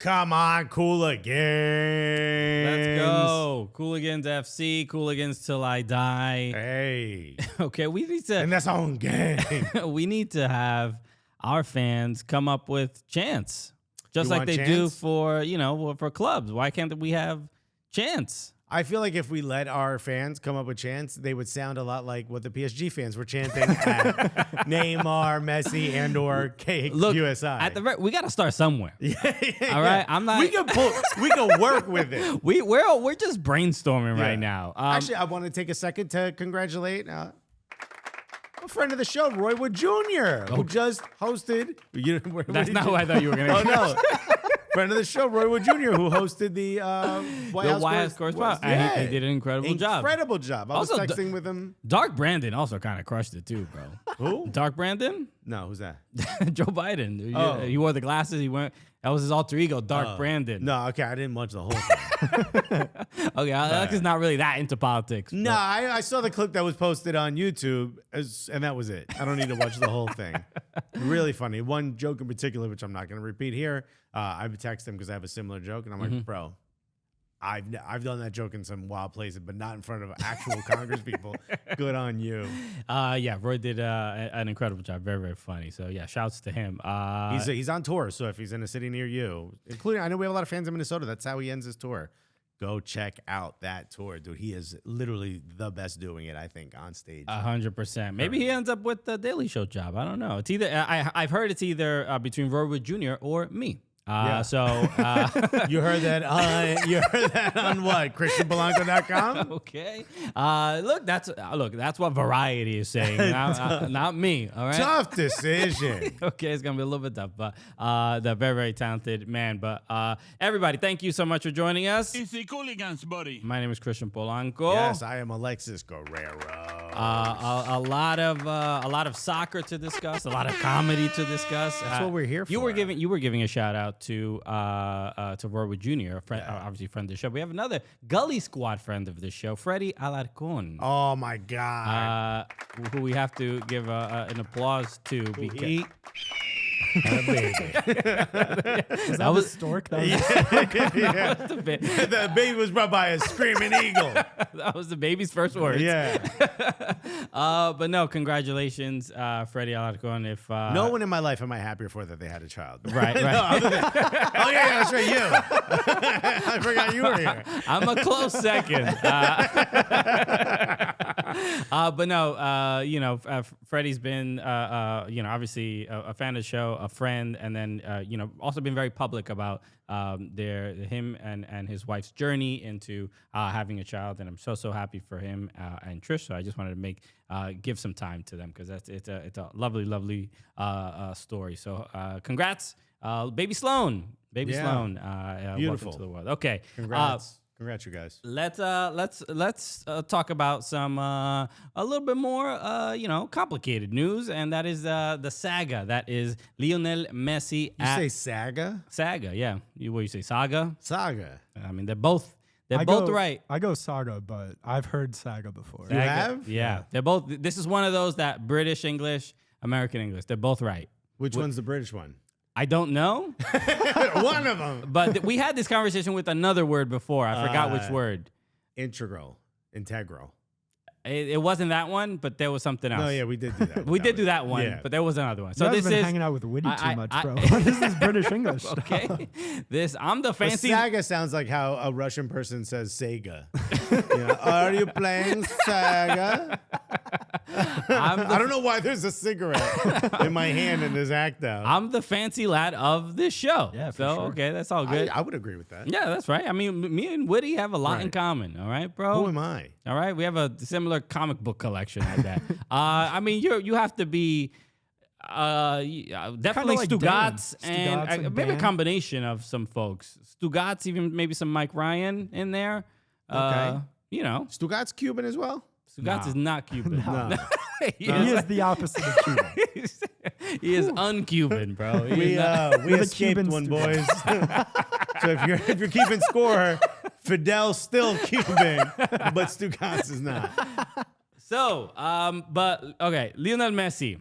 Come on, Cooligans. Let's go. Cooligans FC, Cooligans till I die. Hey. Okay, we need to. And that's on game. We need to have our fans come up with chants. Just like they do for, for clubs. Why can't we have chants? I feel like if we let our fans come up with chants, they would sound a lot like what the PSG fans were chanting at Neymar, Messi, and or KUSI. We got to start somewhere. Yeah. All right, I'm not. We can work with it. We're just brainstorming right now. Actually, I want to take a second to congratulate a friend of the show, Roy Wood Jr., who just hosted. That's not who I thought you were going to. Oh no. Friend of the show, Roy Wood Jr., who hosted the White House Correspondent. Yeah. He did an incredible job. Incredible job. I was texting with him. Dark Brandon also kind of crushed it too, bro. Who? Dark Brandon? No, who's that? Joe Biden. He wore the glasses. That was his alter ego, Dark Brandon. No, okay, I didn't watch the whole thing. Okay, Alexis is not really that into politics. No, I saw the clip that was posted on YouTube, and that was it. I don't need to watch the whole thing. Really funny. One joke in particular, which I'm not going to repeat here. I would text him because I have a similar joke, and I'm like, bro, I've done that joke in some wild places, but not in front of actual Congress people. Good on you. Yeah, Roy did an incredible job. Very, very funny. So yeah, shouts to him. He's on tour, so if he's in a city near you, including, I know we have a lot of fans in Minnesota. That's how he ends his tour. Go check out that tour, dude. He is literally the best doing it, I think, on stage. 100%. Maybe he ends up with the Daily Show job. I don't know. It's either I've heard it's either between Roy Wood Jr. or me. So you heard that? You heard that on what? ChristianPolanco.com? Okay. Look, that's what Variety is saying. Not me. All right. Tough decision. Okay, it's gonna be a little bit tough, but the very, very talented man. But everybody, thank you so much for joining us. It's the Cooligans, buddy. My name is Christian Polanco. Yes, I am Alexis Guerrero. A lot of soccer to discuss, a lot of comedy to discuss. That's what we're here for. You were giving a shout out to Roy Wood Jr., obviously friend of the show. We have another Gully Squad friend of the show, Freddie Alarcon. Oh my God! Who we have to give an applause to because. That was stork. The baby was brought by a screaming eagle. That was the baby's first words. Yeah. But no, congratulations, Freddie Alarcon. If no one in my life am I happier for that they had a child. Right. Oh yeah, that's right. You. I forgot you were here. I'm a close second. But no, Freddie's been, obviously a fan of the show, a friend, and then, also been very public about him and his wife's journey into having a child, and I'm so happy for him and Trish. So I just wanted to give some time to them because it's a lovely story. So congrats, baby Sloan, Sloan. Beautiful. Welcome to the world. Okay, congrats. Congrats, you guys. Let's talk about some a little bit more complicated news, and that is the saga that is Lionel Messi. You say saga? Saga, yeah. What you say, saga? Saga. I mean, they're both right. I go saga, but I've heard saga before. You have? Yeah. They're both. This is one of those that British English, American English. They're both right. Which one's the British one? I don't know. One of them. But we had this conversation with another word before. I forgot which word. Integral. It wasn't that one, but there was something else. No, yeah, we did do that. We did do that one, but there was another one. So you this been is hanging out with Woody too much, bro. What is this British English? Okay, I'm the fancy. Saga sounds like how a Russian person says Sega. Are you playing Saga? I don't know why there's a cigarette in my hand in this act out. I'm the fancy lad of this show. Yeah, so sure. Okay, that's all good. I would agree with that. Yeah, that's right. I mean, me and Woody have a lot in common. All right, bro. Who am I? All right, we have a similar comic book collection at that. I mean, you have to be definitely like Stugatz Dan. and maybe a combination of some folks. Stugatz, even maybe some Mike Ryan in there. Okay. Stugatz Cuban as well? Stugatz is not Cuban. No. He is the opposite of Cuban. He is un-Cuban, bro. We escaped one, boys. So if you're keeping score, Fidel's still Cuban, but Stugatz is not. So, but okay, Lionel Messi.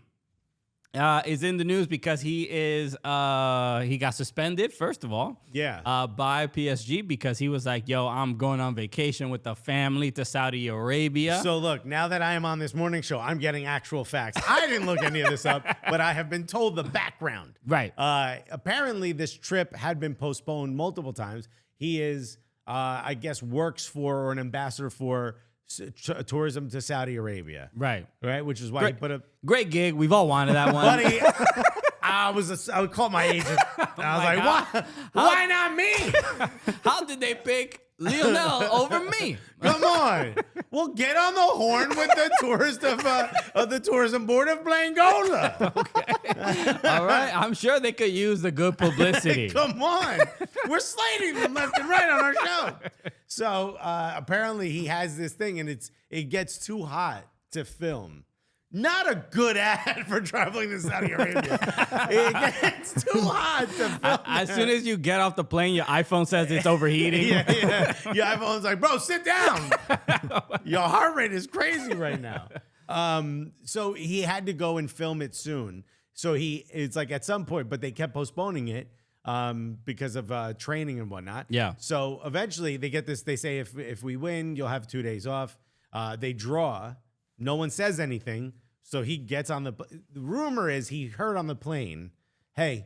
is in the news because he got suspended, first of all. Yeah. By PSG because he was like, yo, I'm going on vacation with the family to Saudi Arabia. So look, now that I am on this morning show, I'm getting actual facts. I didn't look any of this up, but I have been told the background. Right. Apparently, this trip had been postponed multiple times. He is, I guess, works for or an ambassador for tourism to Saudi Arabia. Right. Right, which is why he put a great gig. We've all wanted that one. Buddy, I would call my agent. I was like, why not me? How did they pick Lionel over me? Come on. Well, get on the horn with the tourist of the tourism board of Blangola. Okay. All right. I'm sure they could use the good publicity. Come on. We're slating them left and right on our show. So apparently he has this thing, and it gets too hot to film. Not a good ad for traveling to Saudi Arabia. It gets too hot to film. As soon as you get off the plane, your iPhone says it's overheating. Yeah. Your iPhone's like, bro, sit down. Your heart rate is crazy right now. So he had to go and film it soon. So it's like at some point, but they kept postponing it because of training and whatnot. Yeah. So eventually they get this. They say if we win, you'll have 2 days off. They draw. No one says anything. So he gets on the rumor is he heard on the plane, hey,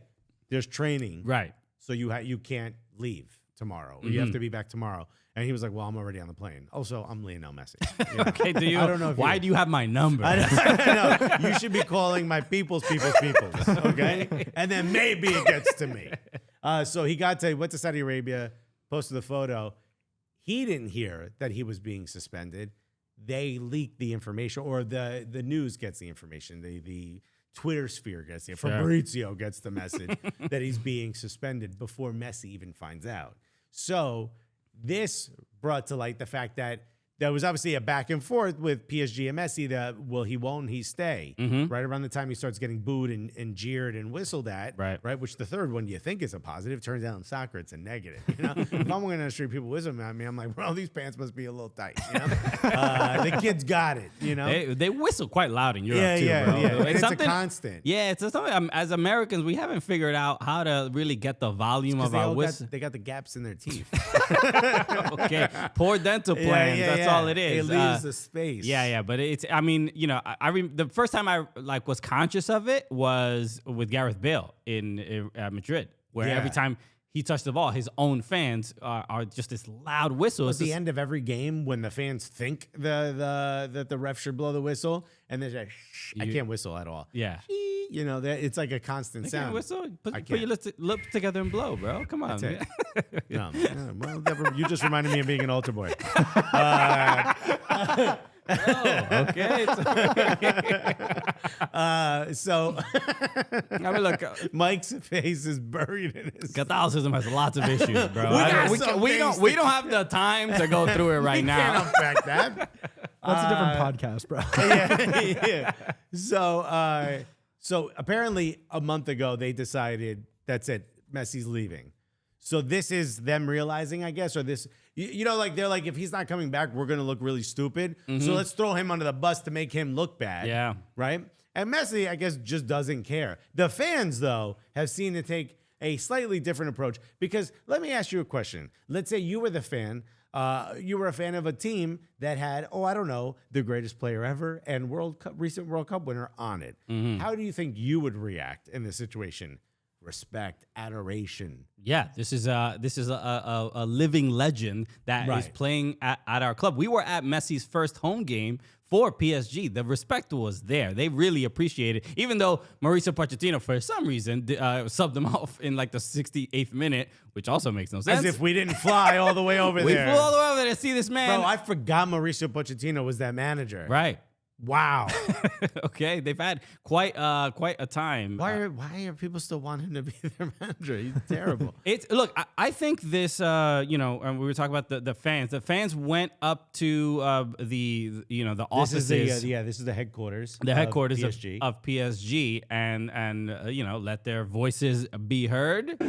there's training. Right. So you can't leave tomorrow. You have to be back tomorrow. And he was like, well, I'm already on the plane. Also, I'm Lionel Messi. You know? Okay, I don't know. Why do you have my number? I know. You should be calling my people's. Okay. And then maybe it gets to me. So he went to Saudi Arabia, posted the photo. He didn't hear that he was being suspended. They leaked the information, or the news gets the information. The Twitter sphere gets the Fabrizio gets the message that he's being suspended before Messi even finds out. So this brought to light the fact that there was obviously a back and forth with PSG and Messi that he won't stay. Right around the time he starts getting booed and jeered and whistled at. Right. Which the third one you think is a positive turns out in soccer it's a negative. You know, if I'm going down the street, people whistling at me, I'm like, well, these pants must be a little tight. You know, the kids got it. You know, they whistle quite loud in Europe too, bro. Yeah. It's a constant. Yeah, it's something. As Americans, we haven't figured out how to really get the volume of our whistle. They got the gaps in their teeth. Okay, poor dental plans. That's all it is. It leaves the space. Yeah, but it's. I mean, you know, the first time I was conscious of it was with Gareth Bale in Madrid, where every time he touched the ball, his own fans are just this loud whistle. At the end of every game, when the fans think that the ref should blow the whistle, and they're like, shh, I can't whistle at all. Yeah. You know, it's like a constant sound. Can't whistle. Put your lips together and blow, bro. Come on. That's it. No, well, you just reminded me of being an altar boy. Okay. So I mean, look, Mike's face is buried in his. Catholicism has lots of issues, bro. We don't have the time to go through it right now. Can't unpack that. That's a different podcast, bro. Yeah. So apparently a month ago they decided that's it. Messi's leaving. So this is them realizing, I guess, or this, you know, like they're like, if he's not coming back, we're going to look really stupid. So let's throw him under the bus to make him look bad. Yeah. Right. And Messi, I guess, just doesn't care. The fans, though, have seen it take a slightly different approach because let me ask you a question. Let's say you were the fan. You were a fan of a team that had, I don't know, the greatest player ever and recent World Cup winner on it. How do you think you would react in this situation? Respect, adoration. Yeah, this is a living legend that is playing at our club. We were at Messi's first home game for PSG. The respect was there. They really appreciated it. Even though Mauricio Pochettino, for some reason, subbed them off in like the 68th minute, which also makes no sense. As if we didn't fly all the way over there. We flew all the way over there to see this man. Bro, I forgot Mauricio Pochettino was that manager. Right. Wow. Okay, they've had quite a time. Why are people still wanting to be their manager? He's terrible. Look, I think this. We were talking about the fans. The fans went up to the offices. This is the headquarters. The headquarters of PSG. Of PSG, and let their voices be heard.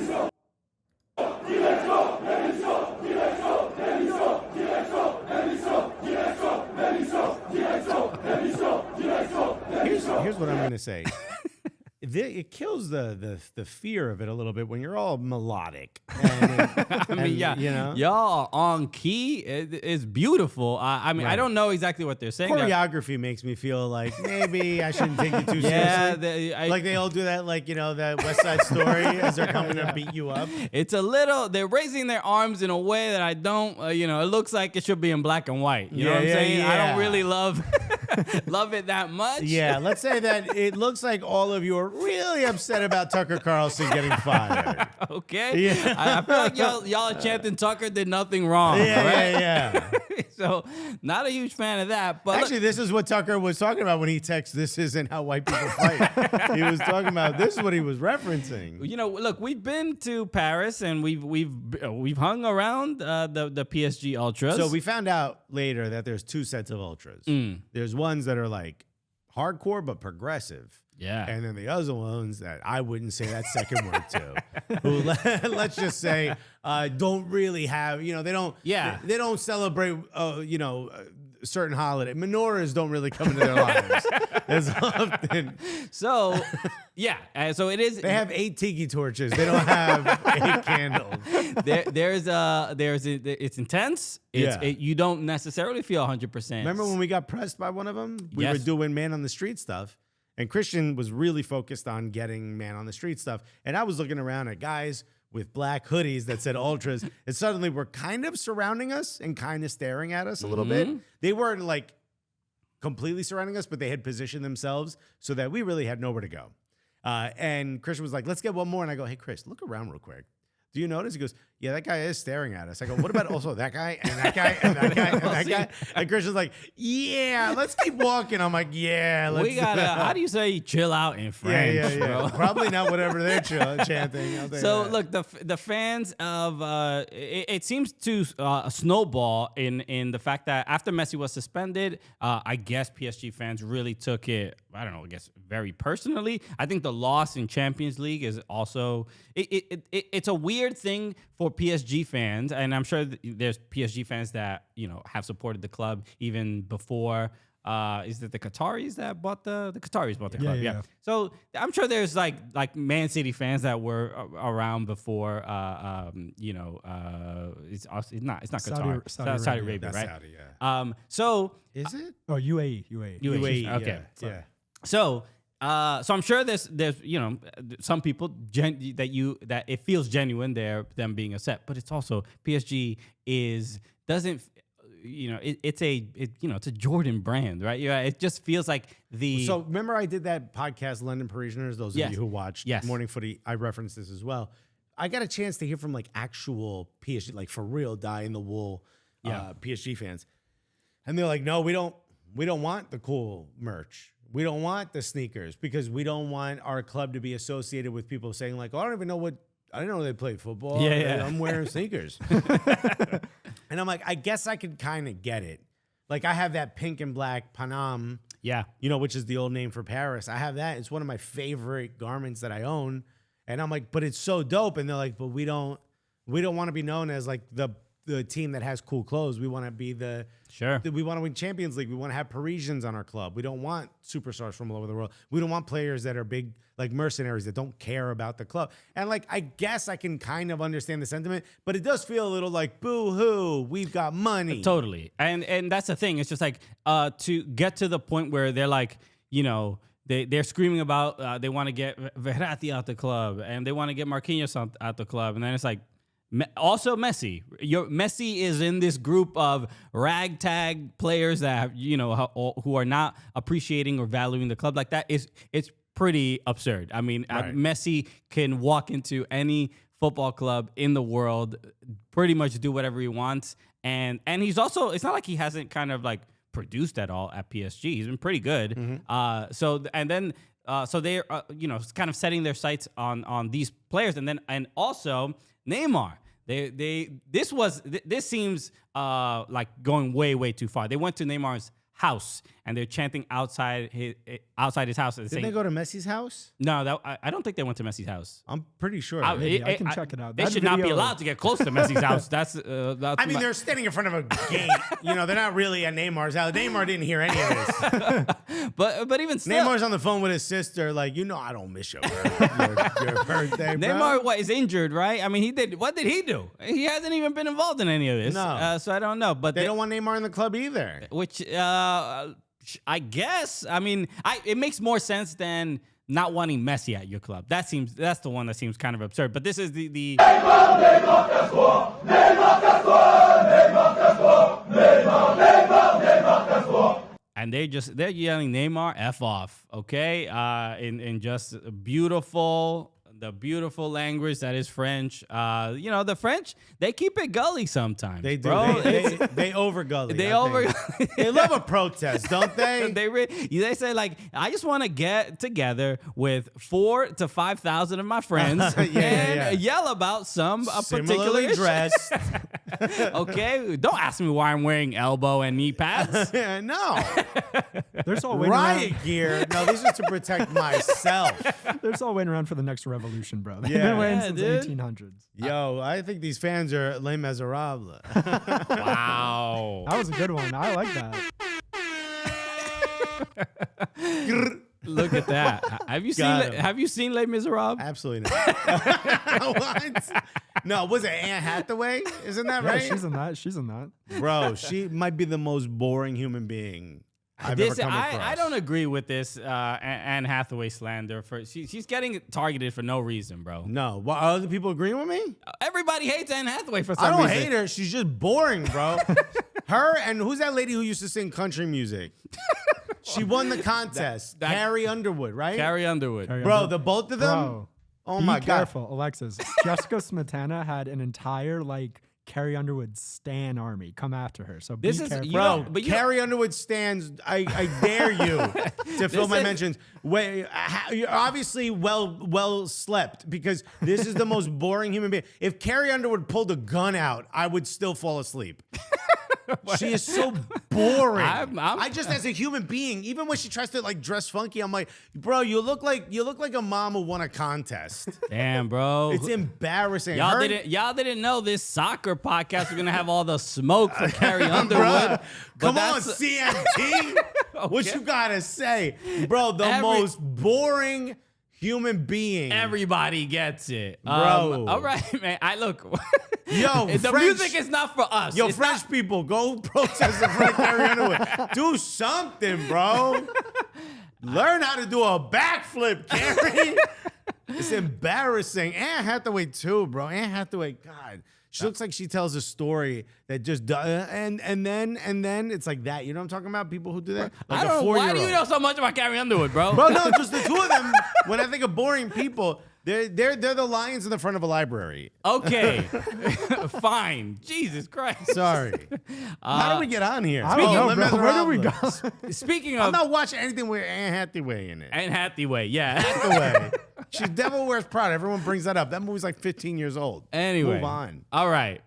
Here's what I'm going to say. it kills the fear of it a little bit when you're all melodic. And, y'all are on key. It's beautiful. I mean, I don't know exactly what they're saying. Choreography makes me feel like maybe I shouldn't take it too seriously. Like they all do that, like, that West Side Story as they're coming to beat you up. It's a little, they're raising their arms in a way that I don't, it looks like it should be in black and white. You know what I'm saying? Yeah. I don't really love it that much. Yeah, let's say that it looks like all of you are really upset about Tucker Carlson getting fired. Okay. Yeah. I feel like y'all are chanting Tucker did nothing wrong. Yeah. So not a huge fan of that. But actually, this is what Tucker was talking about when he texted, "This isn't how white people fight." He was talking about this is what he was referencing. Look, we've been to Paris and we've hung around the PSG Ultras. So we found out later that there's two sets of ultras. There's ones that are like hardcore but progressive. Yeah. And then the other ones that I wouldn't say that second word to, who let's just say don't really have, they don't celebrate, certain holiday. Menorahs don't really come into their lives as often. So, yeah. So it is. They have 8 tiki torches. They don't have 8 candles. It's intense. You don't necessarily feel 100%. Remember when we got pressed by one of them? We were doing man on the street stuff. And Christian was really focused on getting man on the street stuff. And I was looking around at guys with black hoodies that said ultras. And suddenly were kind of surrounding us and kind of staring at us a little bit. They weren't like completely surrounding us, but they had positioned themselves so that we really had nowhere to go. And Christian was like, let's get one more. And I go, hey, Chris, look around real quick. Do you notice? He goes, yeah, that guy is staring at us. I go, what about also that guy and that guy and that guy and that guy? And Christian's like, yeah, let's keep walking. I'm like, yeah, let's. We gotta. How do you say chill out in French? Bro? Probably not whatever they're chanting. So look, the fans of it seems to snowball in the fact that after Messi was suspended, I guess PSG fans really took it. I don't know. I guess very personally. I think the loss in Champions League is also it's a weird thing for PSG fans, and I'm sure there's PSG fans that have supported the club even before. Is it the Qataris that bought the Qataris bought the club? Yeah. So I'm sure there's like Man City fans that were around before. It's not Qatar. Saudi Arabia, right? Saudi, yeah. So is it? Oh, UAE. Okay. Yeah. So I'm sure there's some people that it feels genuine them being upset, but it's also PSG doesn't. It's a Jordan brand, right? Yeah, it just feels like So remember I did that podcast, London Parisianers. Those of you who watched Morning Footy, I referenced this as well. I got a chance to hear from like actual PSG, like for real, die in the wool PSG fans, and they're like, no, we don't want the cool merch. We don't want the sneakers because we don't want our club to be associated with people saying like, oh, I didn't know they played football. Yeah. I'm wearing sneakers. And I'm like, I guess I could kind of get it. Like I have that pink and black Panam, which is the old name for Paris. I have that. It's one of my favorite garments that I own. And I'm like, but it's so dope. And they're like, but we don't want to be known as like the team that has cool clothes. We want to be we want to win Champions League. We want to have Parisians on our club. We don't want superstars from all over the world. We don't want players that are big, like mercenaries that don't care about the club. And like, I guess I can kind of understand the sentiment, but it does feel a little like boo-hoo, we've got money. Totally. And that's the thing. It's just like to get to the point where they're like, they're screaming about they want to get Verratti out the club and they want to get Marquinhos out the club. And then it's like, also Messi. Messi is in this group of ragtag players that who are not appreciating or valuing the club like that. It's pretty absurd. I mean, Messi can walk into any football club in the world, pretty much do whatever he wants, and he's also. It's not like he hasn't kind of like produced at all at PSG. He's been pretty good. Mm-hmm. So they're kind of setting their sights on these players, and also Neymar. This seems like going way too far. They went to Neymar's house, and they're chanting outside his house. And Did they go to Messi's house? No, I don't think they went to Messi's house. I'm pretty sure. I can check it out. They That should not be video- allowed to get close to Messi's house. That's I mean, they're standing in front of a gate. They're not really at Neymar's house. Neymar didn't hear any of this. but even still, Neymar's on the phone with his sister, like, I don't miss your birthday, bro. Neymar is injured, right? I mean, he did. What did he do? He hasn't even been involved in any of this. No. So I don't know. But They don't want Neymar in the club either. which I guess. I mean, it makes more sense than not wanting Messi at your club. That's the one that seems kind of absurd. But this is the and they're yelling Neymar F off, okay? In just the beautiful language that is French. The French, they keep it gully sometimes. They do. Bro. They over gully. They They love a protest, don't they? They say, like, I just want to get together with 4,000 to 5,000 of my friends and yell about some particular Similarly issue. dressed. Okay, don't ask me why I'm wearing elbow and knee pads. No. They're all waiting Riot around. gear. No, this is to protect myself. They're all waiting around for the next revolution, bro. They've Yeah. been waiting Yeah, since dude. 1800s. Yo, I think these fans are Les Miserables. Wow. That was a good one. I like that. Look at that. Have you Got seen him. Have you seen Les Miserables? Absolutely not. What? No, was it Anne Hathaway? Isn't that Yeah, right? she's in that. Bro, she might be the most boring human being I've ever come across. I don't agree with this Anne Hathaway slander. She's getting targeted for no reason, bro. No. Well, are other people agreeing with me? Everybody hates Anne Hathaway for some I don't reason. hate her. She's just boring, bro. Her and who's that lady who used to sing country music? She won the contest. Carrie Underwood, right? Carrie Underwood. Bro, the both of them? Bro, Oh be my God. careful, Alexis. Jessica Smetana had an entire Carrie Underwood stan army come after her. So be This is- careful. you Bro, don't- but you Carrie Underwood stands. I dare you to fill my is- mentions. Wait, you're obviously well slept because this is the most boring human being. If Carrie Underwood pulled a gun out, I would still fall asleep. She is so boring. I just, as a human being, even when she tries to dress funky, I'm like, bro, you look like a mom who won a contest. Damn, bro. It's embarrassing. Y'all Her- didn't know this soccer podcast was gonna have all the smoke for Carrie Underwood. Bruh, but come on, that's- CMT. What Okay. you gotta say, bro? The Every- most boring human being. Everybody gets it, Bro. all right, man. Yo, the French- music is not for us. Yo, It's French people, go protest in front of Carrie Underwood. Do something, bro. Learn how to do a backflip, Carrie. It's embarrassing. Anne Hathaway too, bro. Anne Hathaway, God, she looks like she tells a story that just and then it's like that. You know what I'm talking about? People who do that. Like I don't know. Why do you 4-year-old. know so much about Carrie Underwood, bro? Bro, no, just the two of them. When I think of boring people, they're the lions in the front of a library. Okay, fine. Jesus Christ. Sorry. How do we get on here? I don't know, Les bro. Where do we go? Miserables. Speaking I'm of not watching anything with Anne Hathaway in it. Anne Hathaway, yeah. Hathaway. She's Devil Wears Prada. Everyone brings that up. That movie's like 15 years old. Anyway, Move on. All right.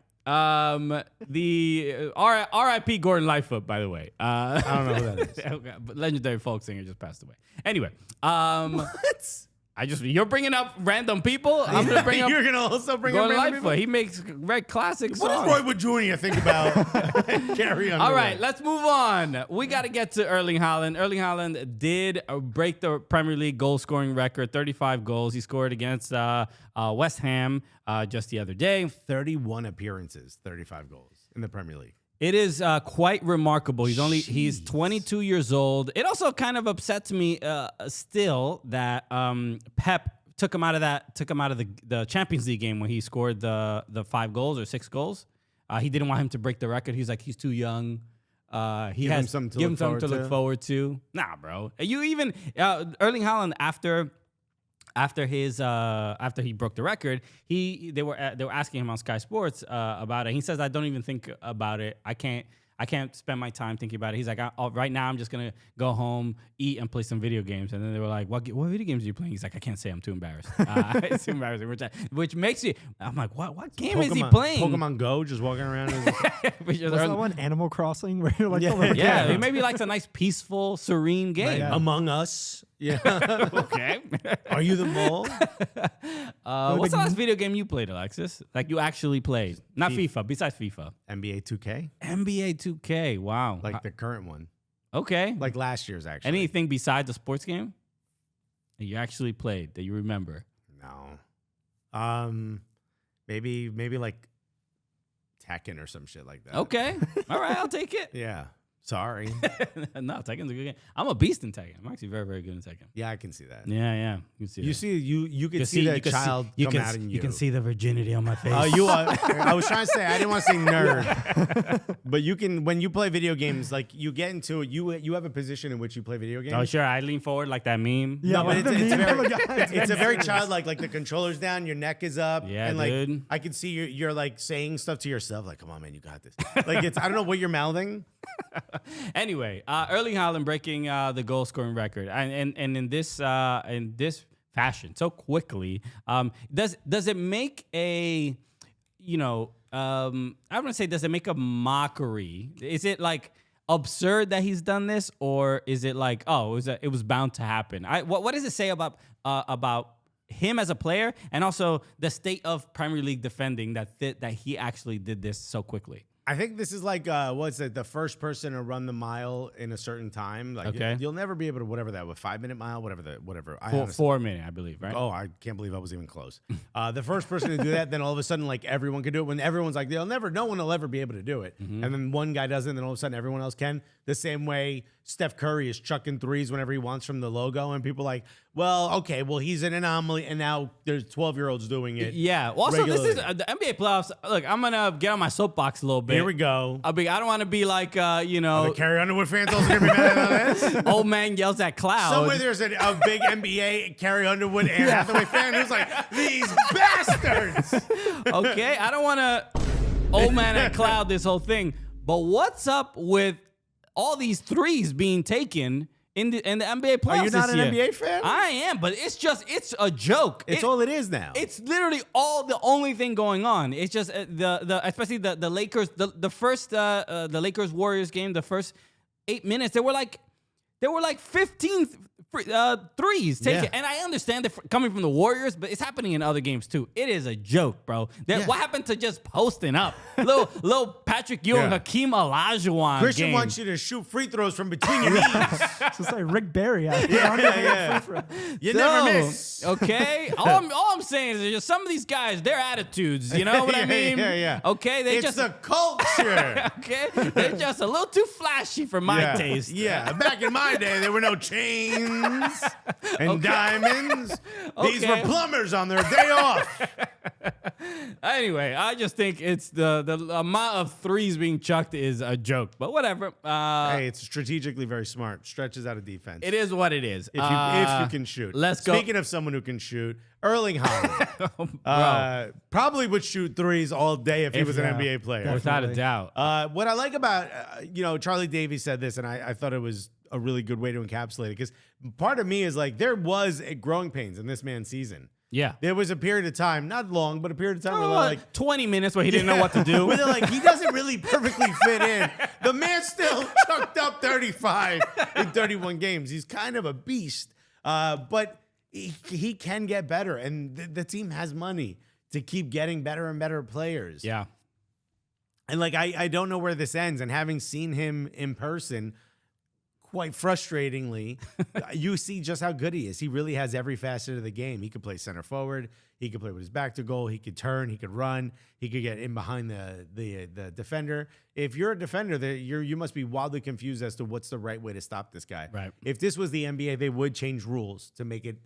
The R.I.P. Gordon Lightfoot, by the way. I don't know who that is. Okay, but legendary folk singer just passed away. Anyway, What? you're bringing up random people. I'm gonna bring up You're going to also bring up Gordon random Lightfoot. people? He makes very classic What songs. does Roy Wood Jr. think about Carrie Underwood? All right, let's move on. We got to get to Erling Haaland. Erling Haaland did break the Premier League goal scoring record, 35 goals. He scored against West Ham just the other day. 31 appearances, 35 goals in the Premier League. It is quite remarkable. He's 22 years old. It also kind of upsets me still that Pep took him out of the Champions League game when he scored the 5 goals or 6 goals. He didn't want him to break the record. He's like, he's too young. Give him something to look forward to. Nah, bro. You even Erling Haaland after he broke the record, they were asking him on Sky Sports about it. He says, "I don't even think about it. I can't I can't spend my time thinking about it. He's like, right now I'm just gonna go home, eat, and play some video games. And then they were like, what video games are you playing? He's like, I can't say, I'm too embarrassed. It's too embarrassing. Which makes me, I'm like, what game is he playing? Pokemon Go, just walking around. Was that one Animal Crossing where you're like, yeah, he maybe likes a nice, peaceful, serene game. Yeah. Among Us. Yeah. Okay. Are you the mole? What's the last video game you played, Alexis? Like you actually played? Not FIFA, besides FIFA. NBA 2K. NBA 2K, wow. Like the current one. Okay. Like last year's, actually. Anything besides a sports game that you actually played that you remember? No. Maybe like Tekken or some shit like that. Okay. All right, I'll take it. Yeah. Sorry. No, Tekken's a good game. I'm a beast in Tekken. I'm actually very, very good in Tekken. Yeah, I can see that. Yeah. You see You can see the child come out in you. You can see the virginity on my face. I was trying to say, I didn't want to say nerd. But you can, when you play video games, like you get into it, you have a position in which you play video games. Oh, sure. I lean forward like that meme. Yeah, but it's a very childlike, like the controller's down, your neck is up. Yeah, and like dude. I can see you're like saying stuff to yourself, like, come on, man, you got this. Like I don't know what you're mouthing. Anyway, Erling Haaland breaking the goal scoring record, and in this fashion so quickly. Does it make a I want to say, does it make a mockery? Is it like absurd that he's done this, or is it like, oh, it was bound to happen? What does it say about him as a player, and also the state of Premier League defending that he actually did this so quickly? I think this is like the first person to run the mile in a certain time. Like Okay. you'll never be able to whatever that was 5-minute mile, whatever. 4 minute, I believe, right? Oh, I can't believe I was even close. The first person to do that, then all of a sudden, like everyone can do it. When everyone's like, no one will ever be able to do it, and then one guy does it, and then all of a sudden everyone else can. The same way Steph Curry is chucking threes whenever he wants from the logo, and people are like, well, okay, well he's an anomaly, and now there's 12-year-olds doing it. Yeah. Also, regularly. this is the NBA playoffs. Look, I'm gonna get on my soapbox a little bit. Here we go. I don't want to be like, The Carrie Underwood fans also gonna be mad about this. old man yells at cloud. Somewhere there's a big NBA Carrie Underwood and Hathaway fan who's like, these bastards. Okay, I don't want to old man at cloud this whole thing. But what's up with all these threes being taken in the NBA playoffs? Are you not this an year? NBA fan? I am, but it's a joke. It's all it is now. It's literally the only thing going on. It's just especially the Lakers, the first the Lakers Warriors game, the first 8 minutes, there were like 15 threes taken. Yeah. And I understand it coming from the Warriors, but it's happening in other games too. It is a joke, bro. What happened to just posting up? little Patrick Ewing, Hakeem Olajuwon Christian game. wants you to shoot free throws from between your knees. It's just like Rick Barry out here. Yeah. You never miss. Okay? all I'm saying is just some of these guys, their attitudes, you know what I mean? Yeah. Okay? It's the culture. Okay? They're just a little too flashy for my taste. Yeah. Back in my day, there were no chains and diamonds. These were plumbers on their day off. Anyway, I just think it's the amount of threes being chucked is a joke, but whatever. Hey, it's strategically very smart. Stretches out of defense. It is what it is. If you can shoot. Let's go. Speaking of someone who can shoot, Erling Haaland probably would shoot threes all day if he was an NBA player. Without a doubt. What I like about, Charlie Davies said this, and I thought it was a really good way to encapsulate it, because part of me is like, there was growing pains in this man's season. Yeah. There was a period of time, not long, but a period of time where like 20 minutes where he didn't know what to do. where they're like, he doesn't really perfectly fit in. The man still chucked up 35 in 31 games. He's kind of a beast, but he can get better, and the team has money to keep getting better and better players. Yeah. And like, I don't know where this ends, and having seen him in person, quite frustratingly, you see just how good he is. He really has every facet of the game. He could play center forward. He could play with his back to goal. He could turn. He could run. He could get in behind the defender. If you're a defender, you must be wildly confused as to what's the right way to stop this guy. Right. If this was the NBA, they would change rules to make it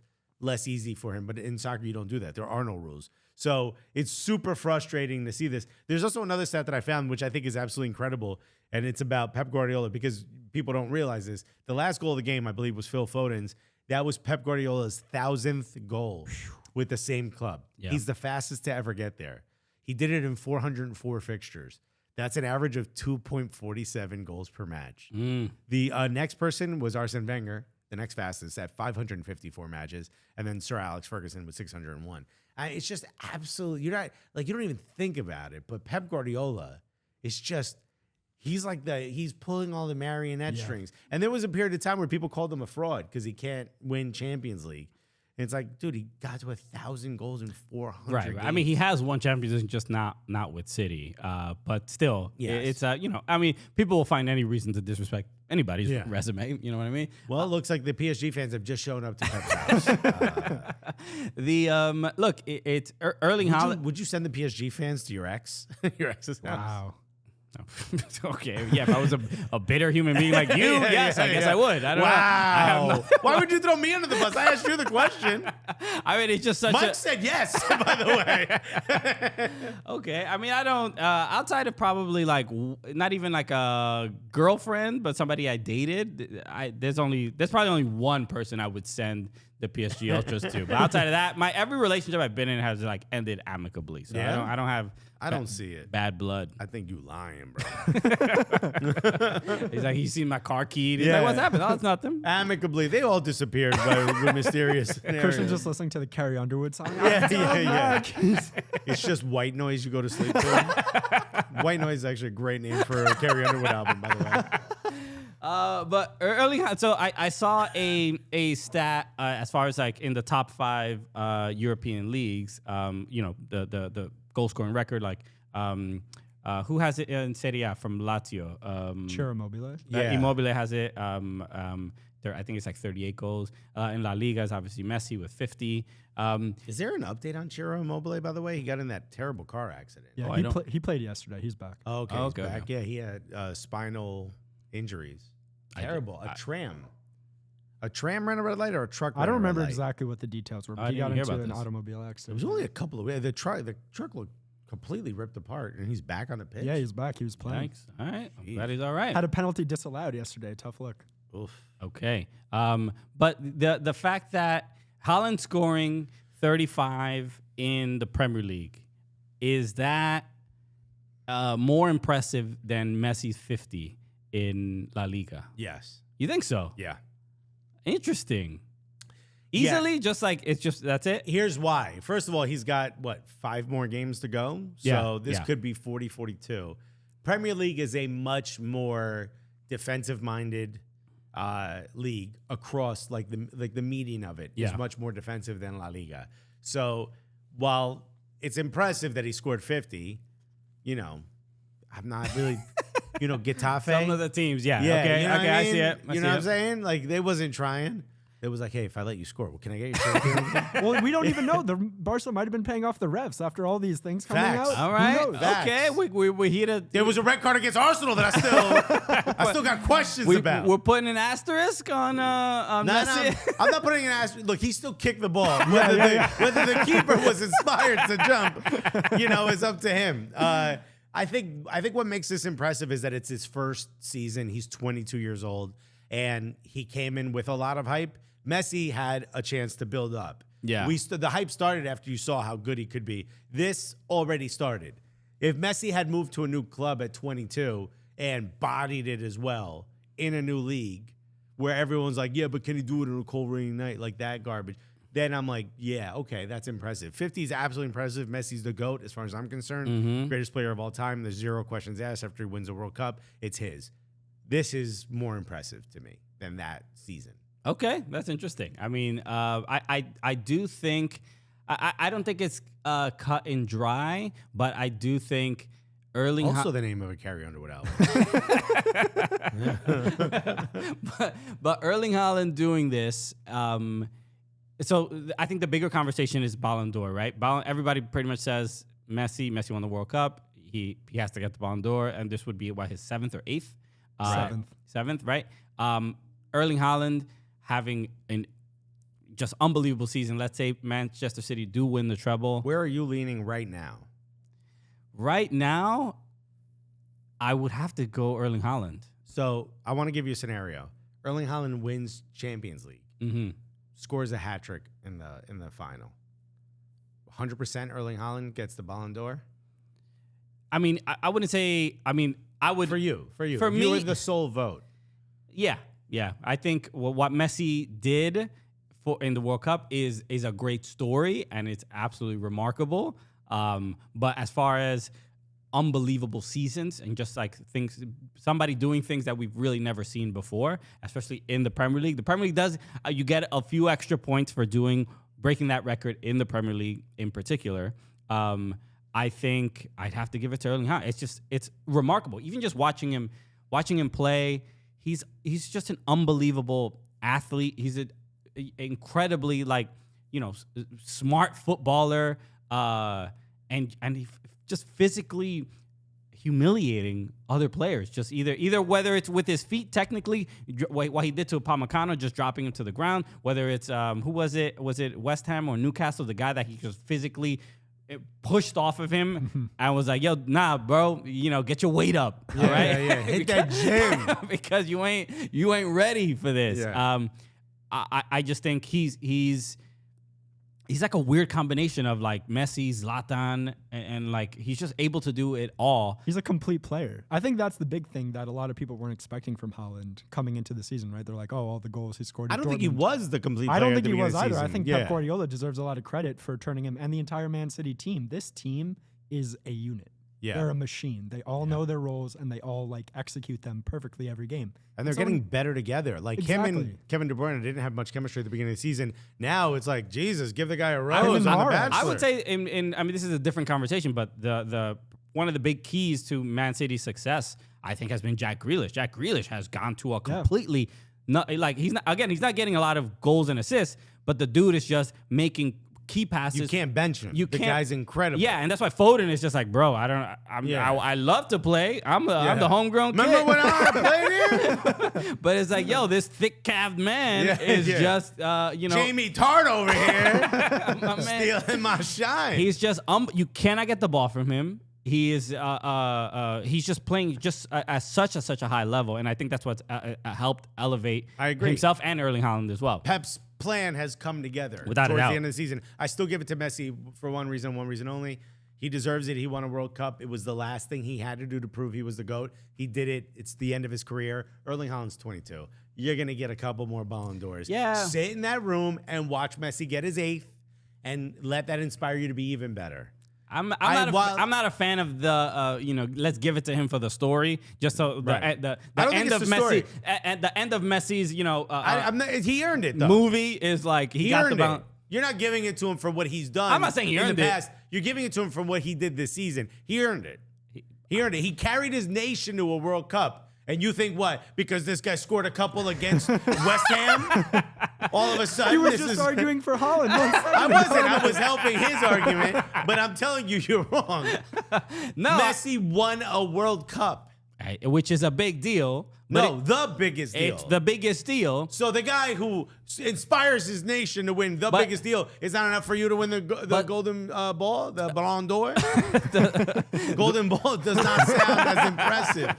less easy for him. But in soccer, you don't do that. There are no rules. So it's super frustrating to see this. There's also another stat that I found, which I think is absolutely incredible, and it's about Pep Guardiola, because people don't realize this. The last goal of the game, I believe, was Phil Foden's. That was Pep Guardiola's 1,000th goal with the same club. Yeah. He's the fastest to ever get there. He did it in 404 fixtures. That's an average of 2.47 goals per match. The next person was Arsene Wenger, the next fastest at 554 matches, and then Sir Alex Ferguson with 601. It's just absolute. You don't even think about it. But Pep Guardiola is just. He's pulling all the marionette strings. And there was a period of time where people called him a fraud because he can't win Champions League. And it's like, dude, he got to 1,000 goals in 400 Right. games. I mean, he has won Champions League, just not with City. But still, it's I mean, people will find any reason to disrespect anybody's resume. You know what I mean? Well, it looks like the PSG fans have just shown up to Pep's house. Look, it's Erling Haaland. Would you send the PSG fans to your ex? Your ex's house? Wow. Okay, yeah, if I was a bitter human being like you, yes, I guess I would. I don't know. Wow. Why would you throw me under the bus? I asked you the question. I mean, it's just such Mike said yes, by the way. Okay, I mean, I don't, outside of probably like, not even like a girlfriend, but somebody I dated, there's probably only one person I would send the PSG Ultras to. But outside of that, every relationship I've been in has like ended amicably. So I don't have. I don't see it. Bad blood. I think you lying, bro. He's like, he's seen my car key. He's like, what's happened? Oh, it's nothing. Amicably, they all disappeared with mysterious scenarios. Christian just listening to the Carrie Underwood song. Yeah. It's just White Noise you go to sleep to. White Noise is actually a great name for a Carrie Underwood album, by the way. But early, so I saw a stat as far as like in the top 5 European leagues. The goal scoring record, like who has it in Serie A from Lazio? Ciro Immobile. Immobile has it. I think it's like 38 goals. In La Liga is obviously Messi with 50. Is there an update on Chiro Immobile, by the way? He got in that terrible car accident. Yeah, he played yesterday. He's back. Oh, okay. He's back. Yeah, he had spinal injuries. Terrible. A tram ran a red light or a truck? I don't remember exactly what the details were, but he got into an automobile It accident. was only a couple of. The truck looked completely ripped apart, and he's back on the pitch. Yeah, he's back. He was playing. Thanks. All right. I'm glad he's all right. Had a penalty disallowed yesterday. Tough look. Oof. Okay. But the fact that Haaland scoring 35 in the Premier League, is that more impressive than Messi's 50 in La Liga? Yes. You think so? Yeah. Interesting. Easily, just like that's it. Here's why. First of all, he's got 5 more games to go. So this could be 40-42. Premier League is a much more defensive-minded league across like the median of it is much more defensive than La Liga. So while it's impressive that he scored 50, I'm not really, Getafe. Some of the teams, Yeah, okay, I see it. You know what I'm saying? Like they wasn't trying. It was like, hey, if I let you score, can I get your shirt again? Well, we don't even know. The Barca might have been paying off the refs after all these things coming Facts. out. All right. Who knows? Okay. We're here to. There was a red card against Arsenal that I still got questions about. We're putting an asterisk on Messi. I'm not putting an asterisk. Look, he still kicked the ball. Whether the keeper was inspired to jump, is up to him. I think what makes this impressive is that it's his first season. He's 22 years old, and he came in with a lot of hype. Messi had a chance to build up. Yeah. The hype started after you saw how good he could be. This already started. If Messi had moved to a new club at 22 and bodied it as well in a new league where everyone's like, yeah, but can he do it on a cold rainy night like that garbage? Then I'm like, yeah, okay, that's impressive. 50 is absolutely impressive. Messi's the GOAT as far as I'm concerned. Greatest player of all time. There's 0 questions asked after he wins a World Cup. It's his. This is more impressive to me than that season. Okay, that's interesting. I mean, I do think I don't think it's cut and dry, but I do think Erling also the name of a Carrie Underwood album. but Erling Haaland doing this. So I think the bigger conversation is Ballon d'Or, right? Everybody pretty much says Messi won the World Cup. He has to get the Ballon d'Or, and this would be his 7th or 8th? Seventh, right? Erling Haaland having an just unbelievable season. Let's say Manchester City do win the treble. Where are you leaning right now? Right now, I would have to go Erling Haaland. So I want to give you a scenario. Erling Haaland wins Champions League, scores a hat trick in the final. 100% Erling Haaland gets the Ballon d'Or. I mean, I wouldn't say. I mean, I would For you. For you me, were the sole vote. Yeah. I think what Messi did in the World Cup is a great story, and it's absolutely remarkable. But as far as unbelievable seasons and just like things, somebody doing things that we've really never seen before, especially in the Premier League. The Premier League does, you get a few extra points for breaking that record in the Premier League in particular. I think I'd have to give it to Erling Haaland. It's remarkable. Even just watching him play, he's just an unbelievable athlete. He's an incredibly smart footballer, and he just physically humiliating other players. Just either whether it's with his feet, technically, what he did to Upamecano, just dropping him to the ground. Whether it's who was it? Was it West Ham or Newcastle? The guy that he just physically pushed off of him and was like, "Yo, nah, bro, get your weight up, all right? Yeah. Hit that gym because you ain't ready for this." Yeah. I just think he's like a weird combination of like Messi, Zlatan, and like he's just able to do it all. He's a complete player. I think that's the big thing that a lot of people weren't expecting from Haaland coming into the season, right? They're like, oh, all the goals he scored. I don't think he was the complete player. I don't at think the he beginning was of the either. I season. think Pep Guardiola deserves a lot of credit for turning him and the entire Man City team. This team is a unit. Yeah. They're a machine. They all know their roles and they all like execute them perfectly every game. And they're getting better together. Like him and Kevin De Bruyne didn't have much chemistry at the beginning of the season. Now it's like, Jesus, give the guy a rose on The Bachelor. I would say, I mean, this is a different conversation, but the one of the big keys to Man City's success, I think, has been Jack Grealish. Jack Grealish has gone to a completely he's not getting a lot of goals and assists, but the dude is just making key passes. You can't bench him. The guy's incredible. Yeah, and that's why Foden is just like, bro, I love to play. I'm the homegrown kid. Remember when I played here? But it's like, yo, this thick-calved man is just, Jamie Tart over here stealing my shine. He's just, you cannot get the ball from him. He is, he's just playing just at such a high level, and I think that's what's helped elevate himself and Erling Haaland as well. Pep's plan has come together without towards a doubt. the end of the season. I still give it to Messi for one reason only. He deserves it. He won a World Cup. It was the last thing he had to do to prove he was the GOAT. He did it. It's the end of his career. Erling Haaland's 22. You're going to get a couple more Ballon d'Ors. Yeah. Sit in that room and watch Messi get his 8th and let that inspire you to be even better. I'm not a fan of the let's give it to him for the story, just so the end of Messi at the end of Messi's he earned it though. Movie is like he got the it. You're not giving it to him for what he's done. I'm not saying he earned in the it. past. You're giving it to him for what he did this season. He earned it. He earned it. He carried his nation to a World Cup. And you think what? Because this guy scored a couple against West Ham? All of a sudden, you were just arguing for Haaland. I wasn't. I was helping his argument. But I'm telling you, you're wrong. No, Messi won a World Cup. Which is a big deal. The biggest deal. It's the biggest deal. So the guy who inspires his nation to win the biggest deal is not enough for you to win the golden ball, the Ballon d'Or? Golden ball does not sound as impressive.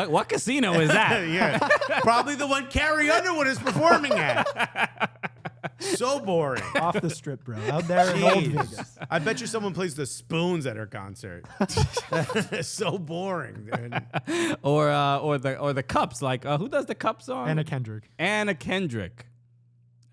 What casino is that? Yeah, probably the one Carrie Underwood is performing at. So boring. Off the strip, bro. Out there in Old Vegas. I bet you someone plays the spoons at her concert. It's so boring, dude. Or the cups. Like who does the cup song? Anna Kendrick. Anna Kendrick.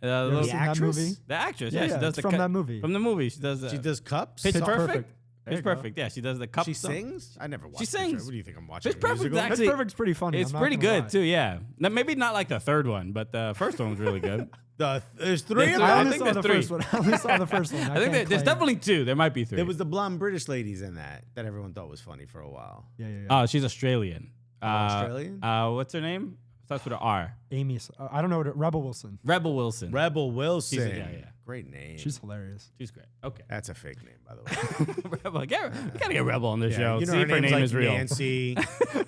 The actress? That movie? The actress. Yeah, she does from that movie. From the movie, she does. She does cups. Pitch Perfect. There Pitch you go. Perfect. Yeah, she does the cup. She song. sings. I never watched. She sings. What do you think I'm watching? Pitch Perfect. Musical? Actually, Pitch Perfect's pretty funny. It's I'm not pretty gonna good lie. too. Yeah. Now, maybe not like the third one, but the first one was really good. There's 3 of I I them. only think saw there's the 3. first one. I only saw the first one. I think there's definitely 2. There might be 3. There was the blonde British ladies in that everyone thought was funny for a while. Yeah. Oh, she's Australian. Australian? What's her name? Starts with an R. Amy. I don't know what Rebel Wilson. Rebel Wilson. Rebel Wilson. Yeah. Great name. She's hilarious. She's great. Okay. That's a fake name, by the way. Rebel. We gotta get Rebel on this show. You know See her if her name's name like is real.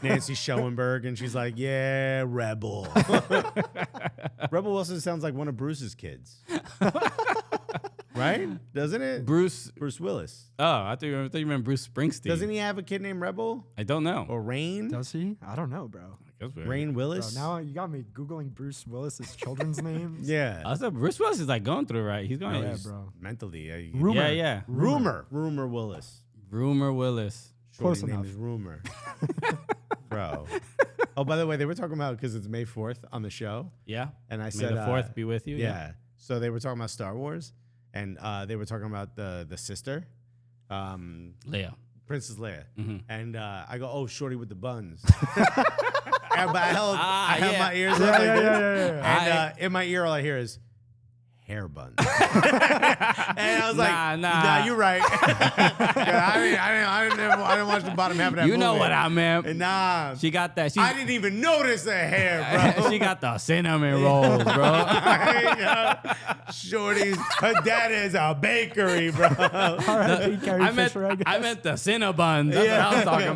Nancy Schoenberg, and she's like, yeah, Rebel. Rebel Wilson sounds like one of Bruce's kids. Right? Doesn't it? Bruce Willis. Oh, I thought you meant Bruce Springsteen. Doesn't he have a kid named Rebel? I don't know. Or Rain? Does he? I don't know, bro. Rain Willis? Bro, now you got me Googling Bruce Willis's children's names. Yeah. I thought Bruce Willis is like going through it, right? He's going. Yeah, bro. Mentally. Rumor. Yeah. Rumor Willis. Rumor Willis. Shorty Close name enough. is Rumor. Bro. Oh, by the way, they were talking about, because it's May 4th on the show. Yeah. And I May said, the 4th be with you. yeah. So they were talking about Star Wars, and they were talking about the sister, Leia. Princess Leia. Mm-hmm. And I go, oh, shorty with the buns. But I held my ears up like this. And in my ear, all I hear is hair buns. And I was like, nah, you're right. I didn't watch the bottom half of that You movie. know what I meant. And nah. She got that. I didn't even notice the hair, bro. She got the cinnamon rolls, bro. Shorty's, her dad is a bakery, bro. R.I.P. Carrie Fisher, I guess. I meant the Cinnabons. That's what I was talking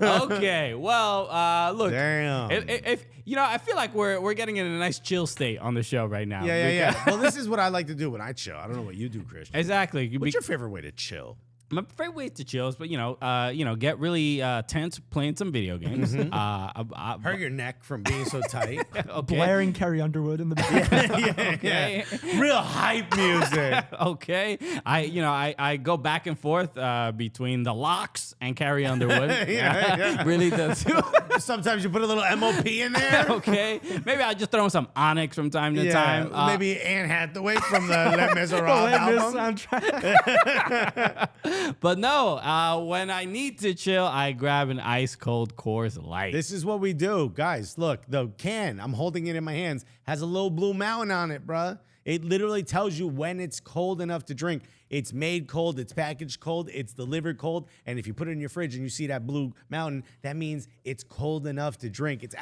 about. Okay, well, look. Damn. If I feel like we're getting in a nice chill state on the show right now. Yeah. Well, this is what I like to do when I chill. I don't know what you do, Christian. Exactly. What's your favorite way to chill? My favorite way to chill is, but get really tense playing some video games. Hurt your neck from being so tight. Okay. Blaring Carrie Underwood in the back. Okay. Real hype music. Okay. I go back and forth between the Locks and Carrie Underwood. Yeah. Really does. Sometimes you put a little MOP in there. Okay. Maybe I just throw in some Onyx from time to time. Maybe Anne Hathaway from the Les Miserables Les Mis album. soundtrack. But no, when I need to chill, I grab an ice cold Coors Light. This is what we do. Guys, look, the can, I'm holding it in my hands, has a little blue mountain on it, bruh. It literally tells you when it's cold enough to drink. It's made cold, it's packaged cold, it's delivered cold, and if you put it in your fridge and you see that blue mountain, that means it's cold enough to drink. It's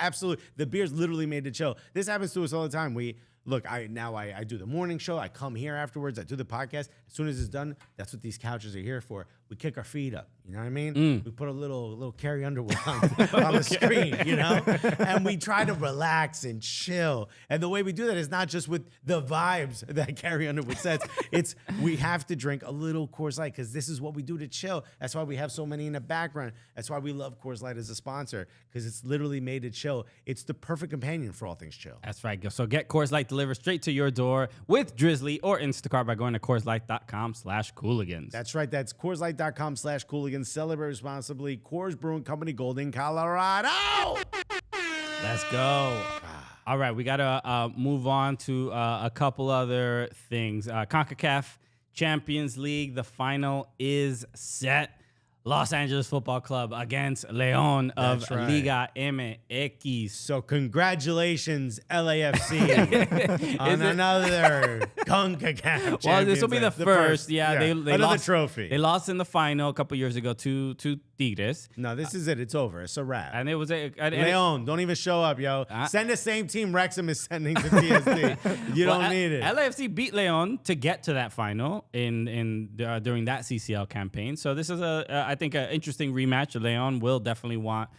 the beer's literally made to chill. This happens to us all the time. I do the morning show, I come here afterwards, I do the podcast. As soon as it's done, that's what these couches are here for. We kick our feet up, you know what I mean? We put a little Carrie Underwood on the screen, and we try to relax and chill. And the way we do that is not just with the vibes that Carrie Underwood sets. It's we have to drink a little Coors Light because this is what we do to chill. That's why we have so many in the background. That's why we love Coors Light as a sponsor, because it's literally made to chill. It's the perfect companion for all things chill. That's right. So get Coors Light delivered straight to your door with Drizzly or Instacart by going to CoorsLight.com/Cooligans. That's right. That's CoorsLight.com/Cooligans. Celebrate responsibly. Coors Brewing Company, Golden, Colorado. Let's go. All right, we got to move on to a couple other things. CONCACAF Champions League, the final is set. Los Angeles Football Club against León of That's right. Liga MX. So congratulations, LAFC, on another CONCACAF. Well, this will be the first. Yeah, they another lost, trophy. They lost in the final a couple years ago to Tigres. No, this is it. It's over. It's a wrap. And it was León, don't even show up, yo. Send the same team Wrexham is sending to TSD. You don't need it. LAFC beat León to get to that final during that CCL campaign. So this is I think an interesting rematch. León will definitely want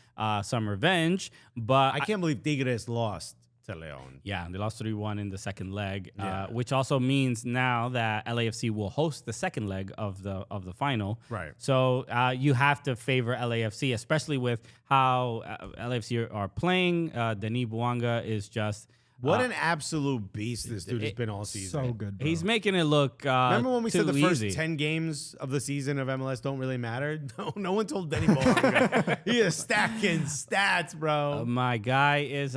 some revenge, but I can't believe Tigres lost to León. Yeah, they lost 3-1 in the second leg, which also means now that LAFC will host the second leg of the final. Right. So you have to favor LAFC, especially with how LAFC are playing. Denis Bouanga is just what an absolute beast this dude has been all season. So good, bro. He's making it look Remember when we said the first easy. 10 games of the season of MLS don't really matter? No one told Denis Bouanga. He is stacking stats, bro. My guy is,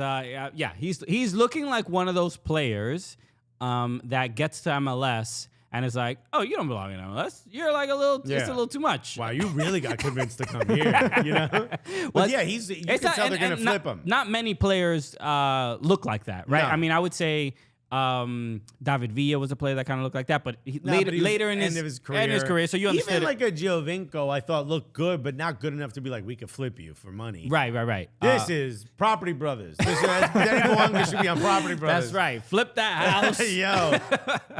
he's looking like one of those players that gets to MLS and is like, oh, you don't belong in MLS. You're like just a little too much. Wow, you really got convinced to come here, you know? Well, yeah, you can tell they're going to flip him. Not many players look like that, right? No. I mean, I would say David Villa was a player that kind of looked like that, but later in his career, so you understood even like a Giovinco, I thought looked good, but not good enough to be like, we could flip you for money. Right. This is Property Brothers. Denis Bouanga should be on Property Brothers. That's right. Flip that house. Yo,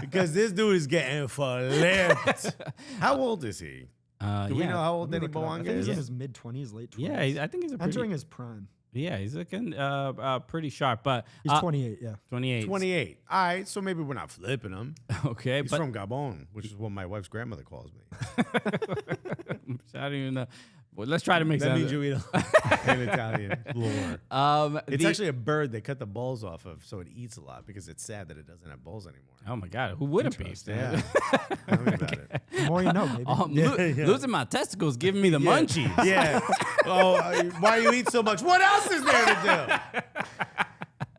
because this dude is getting flipped. How old is he? Do we know how old Denis Bouanga I think he's is? in his mid-20s, late 20s. Yeah, I think he's entering his prime. Yeah, he's looking pretty sharp, but he's 28. Yeah, 28. 28. All right, so maybe we're not flipping him. Okay, He's from Gabon, which is what my wife's grandmother calls me. I don't even know. Well, let's try to make That sense. means you eat an Italian lure. It's actually a bird they cut the balls off of, so it eats a lot because it's sad that it doesn't have balls anymore. Oh my God, who wouldn't be? Yeah. Tell me about it. The more you know, baby. Losing my testicles, giving me the munchies. Yeah. Oh, why you eat so much? What else is there to do?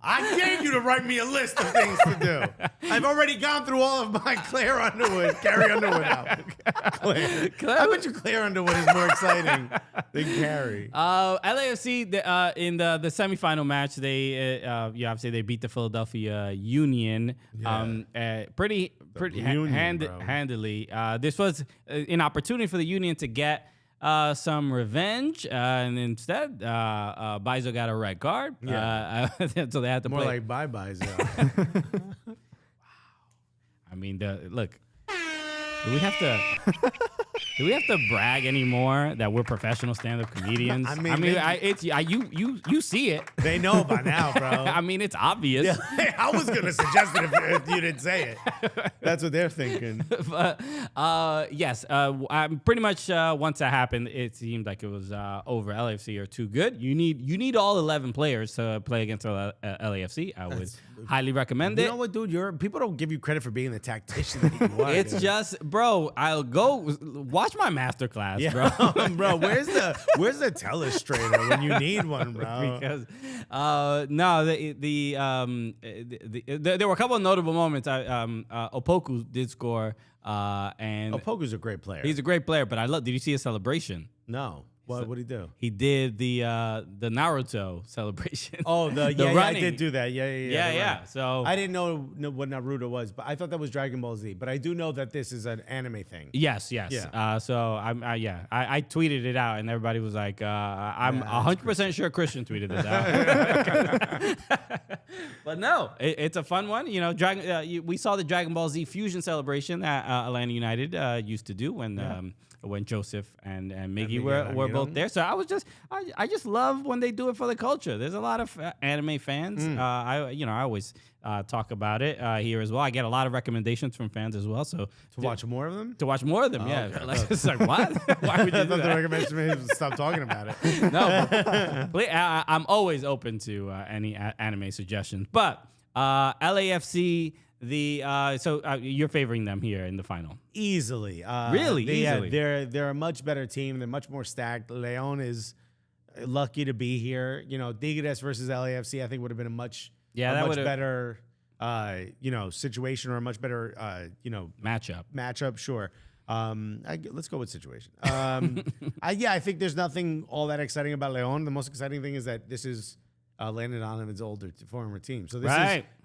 I gave you to write me a list of things to do. I've already gone through all of my Claire Underwood, Carrie Underwood album. Claire. I bet you Claire Underwood is more exciting than Carrie. LAFC in the semifinal match, they obviously they beat the Philadelphia Union pretty handily. This was an opportunity for the Union to get some revenge, and instead, Bizo got a red card. So they had to More play. like bye-byes. Wow. I mean, look. Do we have to brag anymore that we're professional stand-up comedians? I mean, you see it. They know by now, bro. I mean, it's obvious. Yeah, I was gonna suggest it if you didn't say it. That's what they're thinking. But yes, pretty much once that happened, it seemed like it was over. LAFC are too good. You need all 11 players to play against LAFC. I would highly recommend it. You know what, dude? People don't give you credit for being the tactician that you are. It's just, bro. I'll go watch my masterclass, bro. Bro, where's the telestrator when you need one, bro? Because no, there were a couple of notable moments. Opoku did score, and Opoku's a great player. he's a great player. But did you see his celebration? No. What did he do? He did the Naruto celebration. Oh, I running. did do that. Yeah. So I didn't know what Naruto was, but I thought that was Dragon Ball Z. But I do know that this is an anime thing. yes. Yeah. So I tweeted it out, and everybody was like, "I'm 100% sure Christian tweeted this out." But no, it's a fun one. You know, we saw the Dragon Ball Z fusion celebration that Atlanta United used to do when Joseph and Miggy were both there. So I just love when they do it for the culture. There's a lot of anime fans. I always talk about it here as well. I get a lot of recommendations from fans as well. So To watch more of them? to watch more of them, yeah. Okay. It's like, what? Why would you I do thought the that? recommendation was to stop talking about it. No, but I'm always open to any anime suggestions. But LAFC, you're favoring them here in the final. Easily. Really? Easily. They're a much better team. They're much more stacked. Leon is lucky to be here. You know, Tigres versus LAFC, I think would have been a much better situation, or a much better matchup. Sure. Let's go with situation. I think there's nothing all that exciting about Leon. The most exciting thing is that this is Landon Donovan's former team. So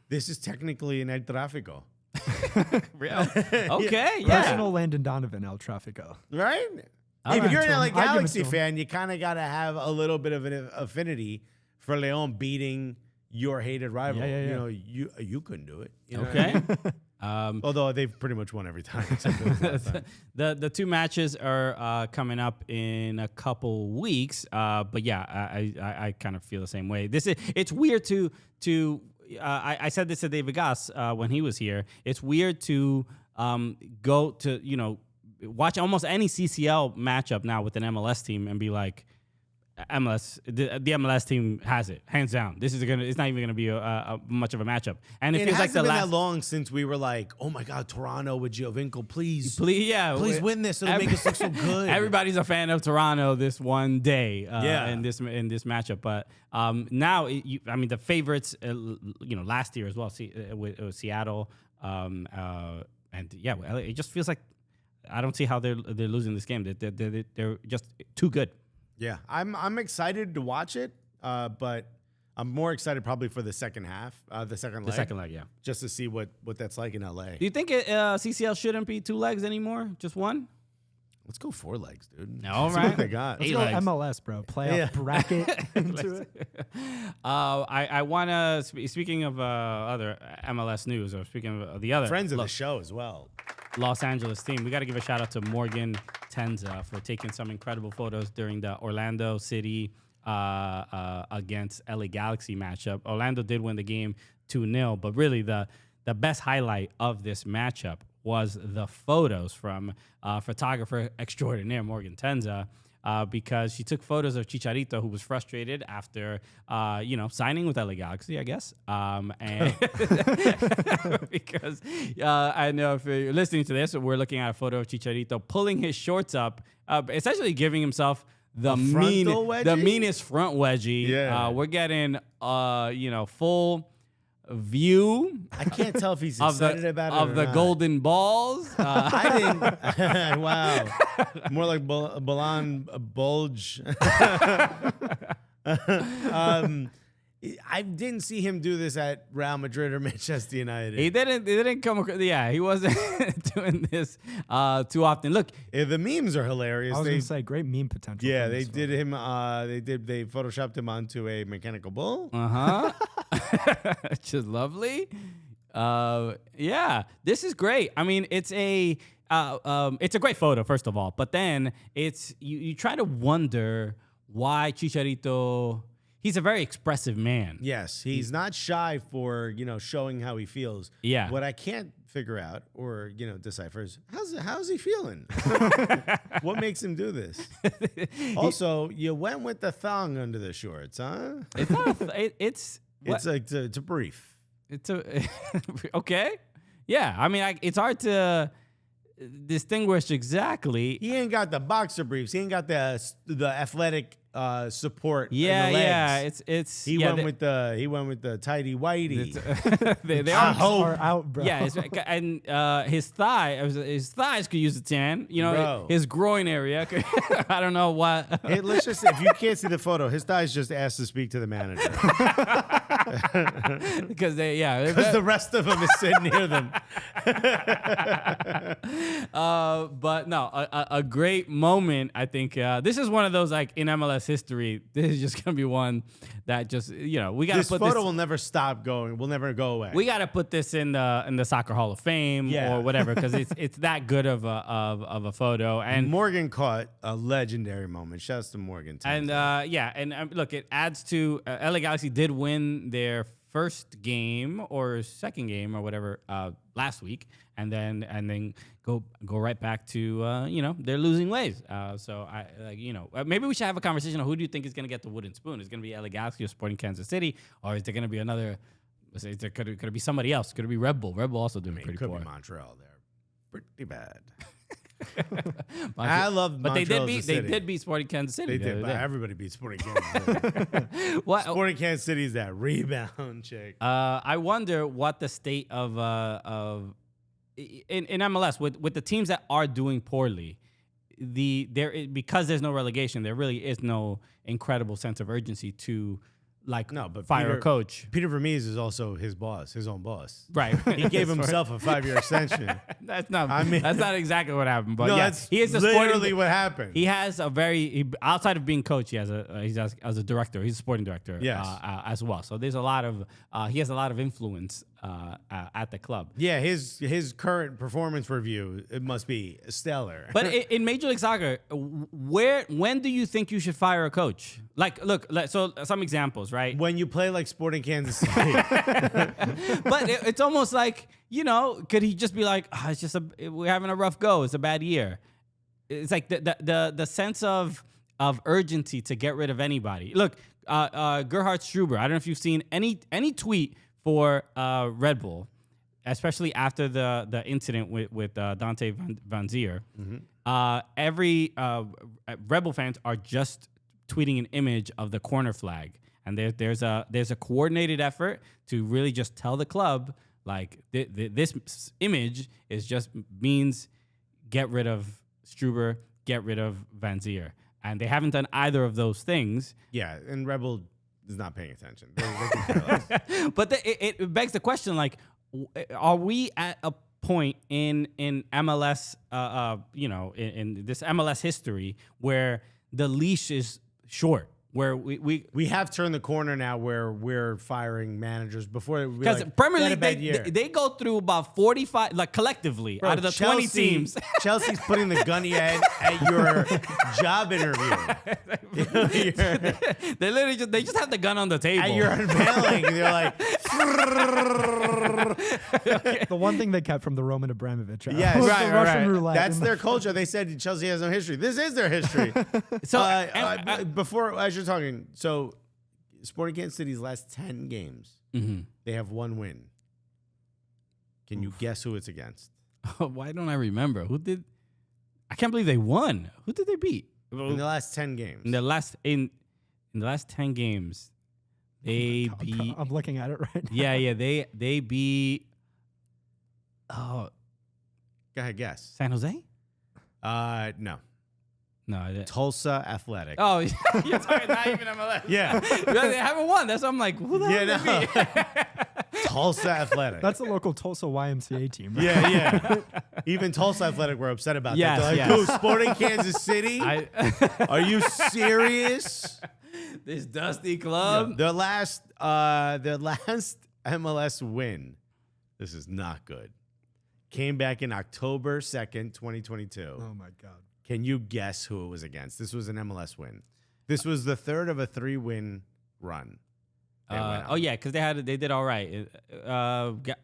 this is technically an El Tráfico. Okay, yeah. Personal Landon Donovan, El Tráfico. Right? If you're an LA Galaxy fan, you kind of got to have a little bit of an affinity for Leon beating your hated rival. Yeah. You know, you couldn't do it. You know Okay. what I mean? Although they've pretty much won every time. The two matches are coming up in a couple weeks. But yeah, I kind of feel the same way. It's weird to I said this to David Goss when he was here. It's weird to go to watch almost any CCL matchup now with an MLS team and be like, MLS, the MLS team has it hands down. It's not even gonna be a much of a matchup. And it feels like hasn't been that long since we were like, oh my God, Toronto with Giovinco, please win this. It'll make us look so good. Everybody's a fan of Toronto this one day in this matchup. But now, the favorites, last year as well, with Seattle, and it just feels like I don't see how they're losing this game. They're just too good. Yeah, I'm excited to watch it, but I'm more excited probably for the second half, the second leg, yeah, just to see what that's like in LA. Do you think CCL shouldn't be 2 legs anymore, just one? Let's go 4 legs, dude. All Let's right, see what they got. Let's go MLS, bro. Playoff bracket into it. I want to, speaking of other MLS news, or speaking of the other friends of the show as well, Los Angeles team, we got to give a shout out to Morgan Tenza for taking some incredible photos during the Orlando City against LA Galaxy matchup. Orlando did win the game 2-0, but really the best highlight of this matchup was the photos from photographer extraordinaire Morgan Tenza. because she took photos of Chicharito, who was frustrated after, signing with LA Galaxy, I guess. And because I know if you're listening to this, we're looking at a photo of Chicharito pulling his shorts up, essentially giving himself the meanest front wedgie. Yeah. We're getting, full view. I can't tell if he's excited about it of or the not. golden balls. I didn't. Wow. More like Balan bulge. I didn't see him do this at Real Madrid or Manchester United. He didn't come across. Yeah, he wasn't doing this too often. Look, The memes are hilarious. I was going to say, great meme potential. Yeah, from they this did him. They photoshopped him onto a mechanical bull. Which is lovely. Yeah, this is great. I mean, it's a great photo, first of all, but then it's you try to wonder why Chicharito. He's a very expressive man. Yes, he's not shy for showing how he feels. Yeah. What I can't figure out or decipher is how's he feeling? What makes him do this? Also, you went with the thong under the shorts, huh? It's not. It's a brief. It's okay. Yeah, I mean, it's hard to distinguish exactly. He ain't got the boxer briefs. He ain't got the athletic support. Yeah, in the legs. yeah. It's He went with the tighty whitey. They are out, bro. Yeah, and his thighs could use a tan. Bro. His groin area. I don't know what. Hey, let's just say, if you can't see the photo, his thighs just asked to speak to the manager Because because the rest of them is sitting near them. But no, a great moment. I think this is one of those, like, in MLS history. This is just gonna be one that just we gotta This put photo this. will never stop going. Will never go away. We gotta put this in the Soccer Hall of Fame Yeah. or whatever, because it's that good of a photo. And Morgan caught a legendary moment. Shouts to Morgan. Look, it adds to LA Galaxy did win their first game or second game or whatever last week, and then go right back to their losing ways. So maybe we should have a conversation on who do you think is going to get the wooden spoon? Is it going to be LA Galaxy or Sporting Kansas City, or is there going to be another? Could it be somebody else? Could it be Red Bull? Red Bull also doing pretty could poor. be Montreal there. Pretty bad. I love but Montreal they as a city. did beat Sporting Kansas City. They did, but everybody beat Sporting Kansas City. What? Sporting Kansas City is that rebound chick. I wonder what the state of in MLS with the teams that are doing poorly. Because there's no relegation, there really is no incredible sense of urgency to fire a coach. Peter Vermees is also his own boss. Right. He gave himself a 5-year extension. That's not exactly what happened. But No, yeah, that's he is literally what happened. He has outside of being coach, he's as a director. He's a sporting director. Yes. As well. So there's a lot of he has a lot of influence at the club. Yeah, his current performance review, it must be stellar. But in Major League Soccer, when do you think you should fire a coach? So some examples, right? When you play like Sporting Kansas City. But it's almost like, could he just be like, we're having a rough go. It's a bad year. It's like the sense of urgency to get rid of anybody. Look, Gerhard Struber, I don't know if you've seen any tweet for Red Bull, especially after the incident with Dante Van Zier. Mm-hmm. Every Red Bull fans are just tweeting an image of the corner flag, and there's a coordinated effort to really just tell the club, like, this image means get rid of Struber, get rid of Van Zier, and they haven't done either of those things. Yeah, and Red Bull is not paying attention. They can care less. But it begs the question, like, are we at a point in MLS, in this MLS history where the leash is short? where we have turned the corner now where we're firing managers. Before we because like, Premier "They had a League bad year." they go through about 45 like collectively Bro, out of the 20 teams. Chelsea's putting the gun at your job interview. They literally just have the gun on the table. At your unveiling, and they're like, The one thing they kept from the Roman Abramovich. Yes. was Right, the right, Russian right. roulette. that's their culture. They said Chelsea has no history. This is their history. So Before, as you're talking, so Sporting Kansas City's last 10 games, they have one win. Can you guess who it's against? why don't I remember? Who did? I can't believe they won. Who did they beat? In the last 10 games. In the last 10 games, they beat. I'm looking at it right now. Yeah. They beat. Oh, Go ahead, guess. San Jose? No. No. Tulsa Athletic. Oh, you're talking not even MLS. Yeah. They haven't won. That's why I'm like, who the hell did they beat? Tulsa Athletic. That's a local Tulsa YMCA team. Right? Yeah. Even Tulsa Athletic were upset about Yes, that. They're like, yes. "Who, Sporting Kansas City? Are you serious?" This dusty club. Their last MLS win, this is not good, came back in October 2nd, 2022. Oh my God. Can you guess who it was against? This was an MLS win. This was the third of a 3-win run. Because they did all right.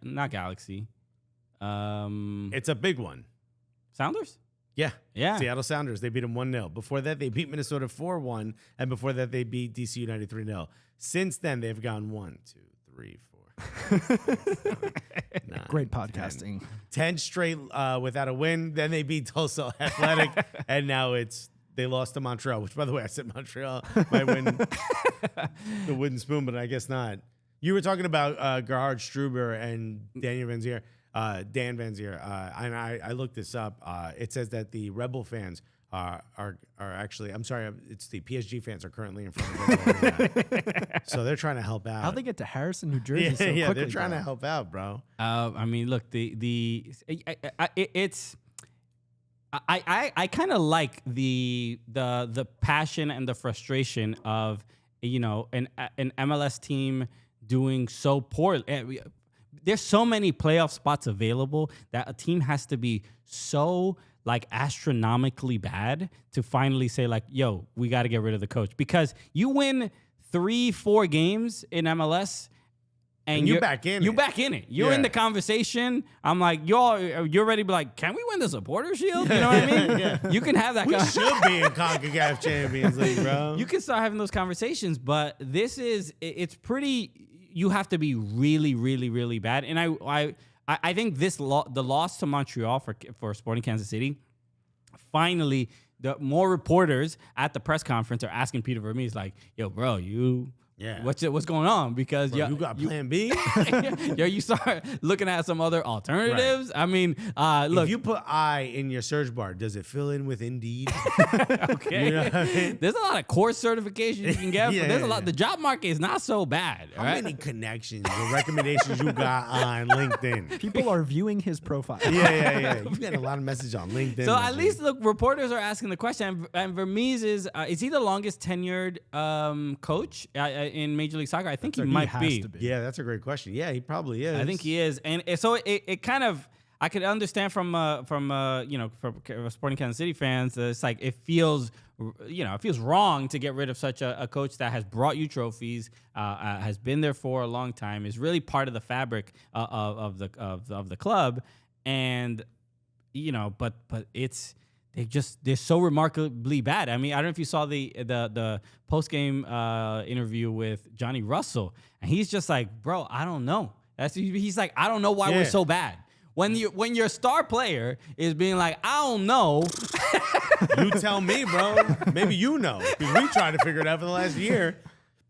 Not Galaxy. It's a big one. Sounders? Yeah. Yeah. Seattle Sounders. They beat them 1-0. Before that, they beat Minnesota 4-1. And before that, they beat DC United 3-0. Since then, they've gone 1, 2, 3, 4, 7, 9, Great podcasting. 10 straight without a win. Then they beat Tulsa Athletic. And now they lost to Montreal, which, by the way, I said Montreal might win the wooden spoon, but I guess not. You were talking about Gerhard Struber and Dan Van Zier. And I looked this up. It says that the Rebel fans are actually, I'm sorry, it's the PSG fans are currently in front of them. So they're trying to help out. How'd they get to Harrison, New Jersey so quickly? They're trying to help out, bro. I mean, look, I kind of like the passion and the frustration of an MLS team doing so poorly. There's so many playoff spots available that a team has to be so like astronomically bad to finally say like, yo, we got to get rid of the coach, because you win 3-4 games in MLS. And you're back in it. You're back in it. You're in the conversation. I'm like, you're ready to be like, can we win the Supporter Shield? You know what I mean? Yeah. You can have that. We should be in CONCACAF Champions League, bro. You can start having those conversations, but it's pretty. You have to be really, really, really bad. And I think the loss to Montreal for Sporting Kansas City, finally, the more reporters at the press conference are asking Peter Vermees like, yo, bro, what's going on? Because you got plan B? You start looking at some other alternatives. Right. I mean, look. If you put I in your search bar, does it fill in with Indeed? Okay. You know what I mean? There's a lot of course certifications you can get. Yeah, but there's a lot. The job market is not so bad. How right? many connections or recommendations you got on LinkedIn? People are viewing his profile. Yeah. You got a lot of messages on LinkedIn. So at least the reporters are asking the question. And Vermees is he the longest tenured coach in Major League Soccer? I think he might be. Yeah, that's a great question. Yeah, he probably is. I think he is. And so it kind of, I could understand from Sporting Kansas City fans, it's like it feels wrong to get rid of such a coach that has brought you trophies, has been there for a long time, is really part of the fabric of the club, and but they're so remarkably bad. I mean, I don't know if you saw the post game interview with Johnny Russell, and he's just like, bro, I don't know. He's like, I don't know why we're so bad. When your star player is being like, I don't know. You tell me, bro. Maybe you know, because we tried to figure it out for the last year.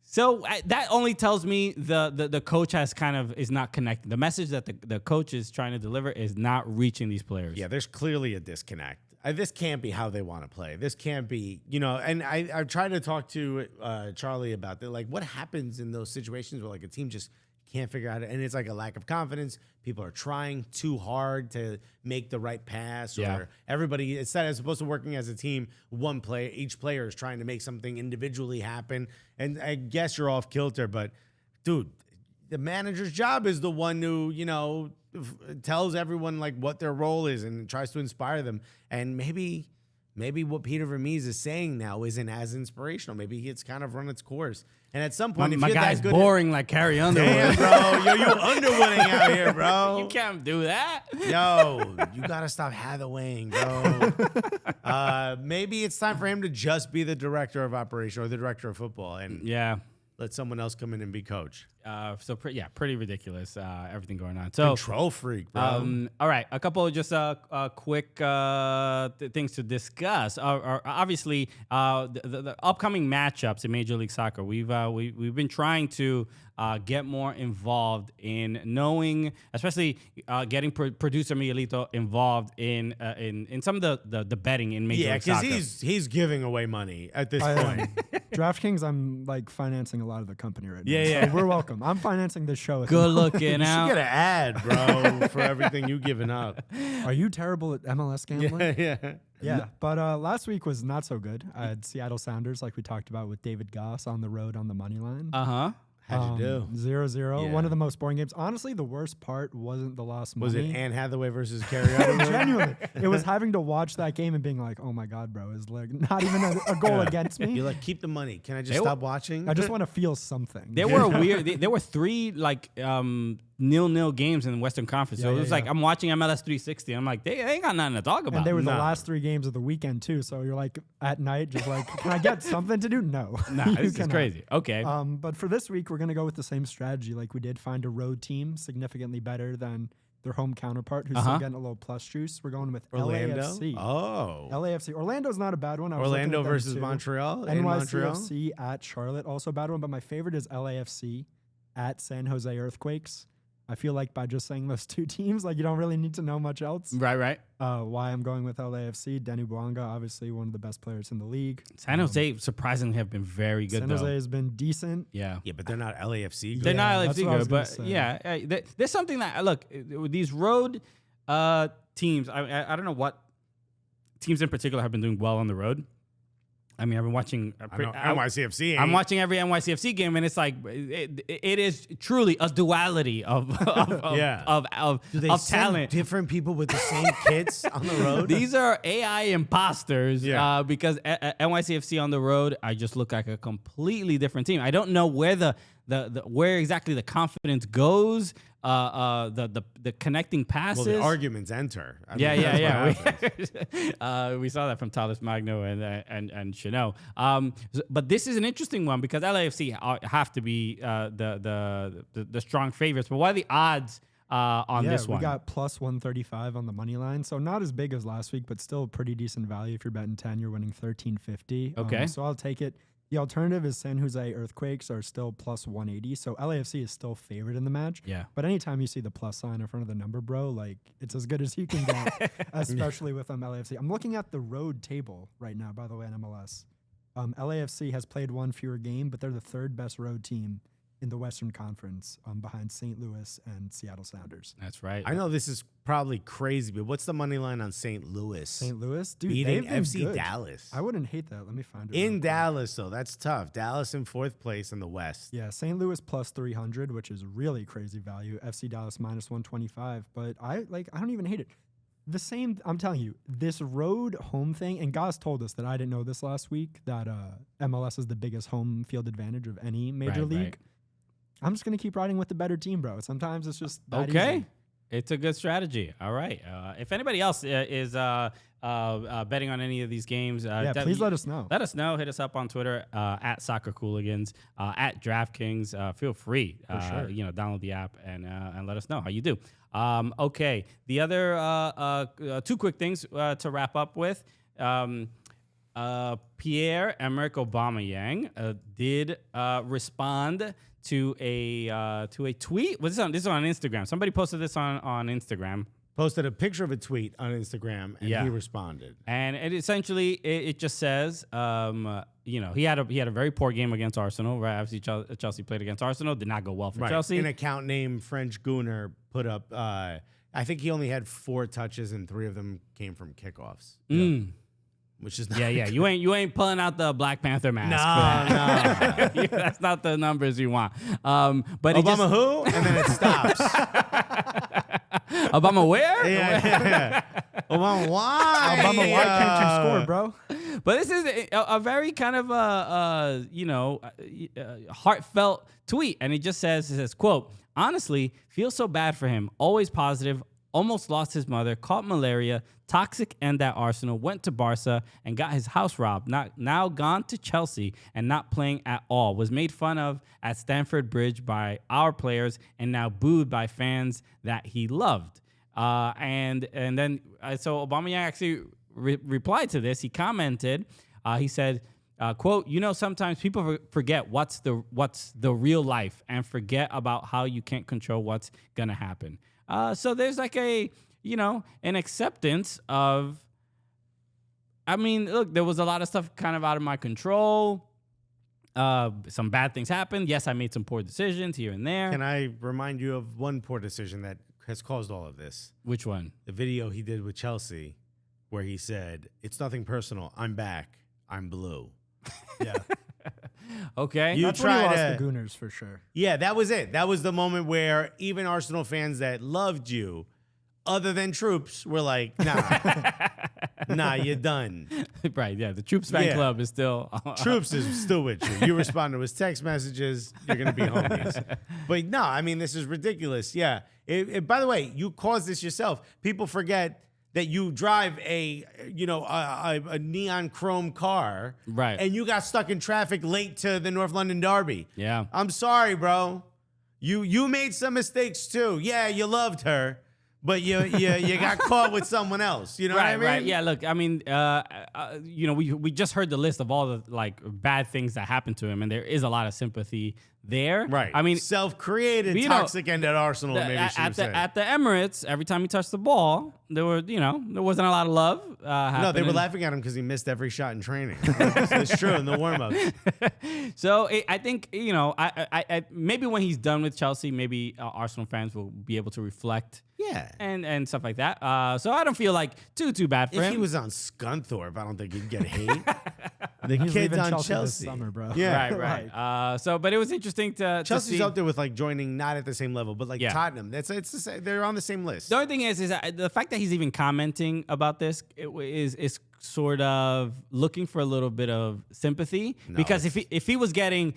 So that only tells me the coach is not connected. The message that the coach is trying to deliver is not reaching these players. Yeah, there's clearly a disconnect. This can't be how they want to play. This can't be, and I've tried to talk to Charlie about that. Like, what happens in those situations where like a team just can't figure out it. And it's like a lack of confidence. People are trying too hard to make the right pass, or everybody, instead as opposed to working as a team, each player is trying to make something individually happen. And I guess you're off kilter, but dude, the manager's job is the one who, tells everyone like what their role is and tries to inspire them. And maybe what Peter Vermees is saying now isn't as inspirational. Maybe it's kind of run its course. And at some point, if my you're guy's that good boring like Carrie Underwood. Damn, bro. Yo, you Underwooding out here, bro. You can't do that. Yo, you got to stop Hathawaying, bro. Maybe it's time for him to just be the director of operation or the director of football and let someone else come in and be coach. Pretty ridiculous, everything going on. So Control freak, bro. All right, a couple of just quick things to discuss. Obviously, the upcoming matchups in Major League Soccer. We've been trying to get more involved in knowing, especially getting producer Miguelito involved in some of the betting in Major League Soccer. Yeah, because he's giving away money at this point. DraftKings, I'm like financing a lot of the company right now. Yeah. So we're welcome. I'm financing this show. Good looking You should out. get an ad, bro, for everything you've given up. Are you terrible at MLS gambling? Yeah. But last week was not so good. I had Seattle Sounders, like we talked about, with David Goss on the road on the money line. How'd you do? 0-0. Yeah. One of the most boring games. Honestly, the worst part wasn't the lost money. Was it Anne Hathaway versus Carrie? Underwood? Genuinely. It was having to watch that game and being like, oh my God, bro, is like not even a goal against me. You're like, keep the money. Can I just stop watching? I just want to feel something. There were weird. There were 3 like 0-0 games in the Western Conference. So it was like I'm watching MLS 360. I'm like, they ain't got nothing to talk about. And they were the last 3 games of the weekend too. So you're like at night, just like, can I get something to do? No. This is crazy. Okay. But for this week, we're gonna go with the same strategy. Like we did, find a road team significantly better than their home counterpart, who's still getting a little plus juice. We're going with Orlando. LAFC. Oh, LAFC. Orlando's not a bad one. I was Orlando looking at them versus too. Montreal. In Montreal. NYCFC at Charlotte, also a bad one. But my favorite is LAFC at San Jose Earthquakes. I feel like by just saying those 2 teams, like you don't really need to know much else. Right. Why I'm going with LAFC. Denny Bouanga, obviously one of the best players in the league. San Jose surprisingly have been very good. San Jose has been decent. Yeah, but they're not LAFC. Good. They're not that's what I was LAFC gonna good, but say. there's something that look with these road teams. I don't know what teams in particular have been doing well on the road. I mean, I've been watching NYCFC. I'm watching every NYCFC game, and it's like it is truly a duality of Do they of send talent. different people with the same kits on the road? These are AI imposters because NYCFC on the road, I just look like a completely different team. I don't know where where exactly the confidence goes, the connecting passes. Well, the arguments enter. We saw that from Talis Magno and Chanel. But this is an interesting one because LAFC have to be the strong favorites. But what are the odds on this one? We got plus 135 on the money line, so not as big as last week, but still pretty decent value. If you're betting 10, you're winning 13.50. Okay, so I'll take it. The alternative is San Jose Earthquakes are still plus 180, so LAFC is still favored in the match. Yeah. But anytime you see the plus sign in front of the number, bro, like it's as good as you can get, especially with LAFC. I'm looking at the road table right now, by the way, in MLS. LAFC has played 1 fewer game, but they're the 3rd best road team in the Western Conference, behind St. Louis and Seattle Sounders. That's right. I know this is probably crazy, but what's the money line on St. Louis? St. Louis? Dude, beating they've been FC good. Dallas. I wouldn't hate that. Let me find it. In Dallas, though, that's tough. Dallas in 4th place in the West. Yeah, St. Louis plus 300, which is really crazy value. FC Dallas minus 125, but I don't even hate it. The same, I'm telling you, this road home thing, and Goss told us that I didn't know this last week, that MLS is the biggest home field advantage of any major league. Right. I'm just going to keep riding with the better team, bro. Sometimes it's just that okay. easy. It's a good strategy. All right. If anybody else is betting on any of these games, please let us know. Let us know. Hit us up on Twitter at Soccer Cooligans, at DraftKings. Feel free, download the app and let us know how you do. Okay. The other 2 quick things to wrap up with. Pierre-Emerick Aubameyang did respond to a tweet. This is on Instagram. Somebody posted this on Instagram. Posted a picture of a tweet on Instagram, and he responded. And it essentially, it just says, he had a very poor game against Arsenal. Right, obviously Chelsea played against Arsenal, did not go well for Chelsea. An account named French Gooner put up. I think he only had 4 touches and 3 of them came from kickoffs. Which is not yeah. You ain't pulling out the Black Panther mask. No. That's not the numbers you want. But Obama who? And then it stops. Obama where? Yeah. Obama why? Obama, why can't you score, bro? But this is a very kind of heartfelt tweet, and it says, quote, honestly, feel so bad for him. Always positive. Almost lost his mother, caught malaria, toxic end at Arsenal, went to Barca and got his house robbed. Now gone to Chelsea and not playing at all. Was made fun of at Stamford Bridge by our players and now booed by fans that he loved. And then Aubameyang actually replied to this. He commented. He said, quote, sometimes people forget what's the real life and forget about how you can't control what's gonna happen. So there's like an acceptance of, look, there was a lot of stuff kind of out of my control. Some bad things happened. Yes, I made some poor decisions here and there. Can I remind you of one poor decision that has caused all of this? Which one? The video he did with Chelsea where he said, it's nothing personal. I'm back. I'm blue. Yeah. Okay. That's when he lost the Gooners for sure. Yeah, that was it. That was the moment where even Arsenal fans that loved you, other than Troops, were like, nah, you're done. Right, yeah. The Troops fan club is still... Troops is still with you. You respond to his text messages, you're going to be homies. But no, this is ridiculous. Yeah. By the way, you caused this yourself. People forget that you drive a neon chrome car, right? And you got stuck in traffic late to the North London Derby. Yeah, I'm sorry, bro. You made some mistakes too. Yeah, you loved her, but you got caught with someone else. You know what I mean? Right. Yeah. Look, we just heard the list of all the bad things that happened to him, and there is a lot of sympathy there. Right. Self-created toxic end at Arsenal. Maybe at the Emirates, every time he touched the ball, there wasn't a lot of love. No, they were laughing at him because he missed every shot in training. It's true in the warm-ups. So I think I maybe when he's done with Chelsea, maybe Arsenal fans will be able to reflect. Yeah. And stuff like that. So I don't feel like too bad for him. If he was on Scunthorpe, I don't think he'd get hate. The He's kid's on Chelsea Chelsea. this summer, bro. Yeah. Right. But it was interesting to Chelsea's see. up there with joining not at the same level, but Tottenham. It's the same, they're on the same list. The only thing is that the fact that he's even commenting about this is sort of looking for a little bit of sympathy. Because if he was bagging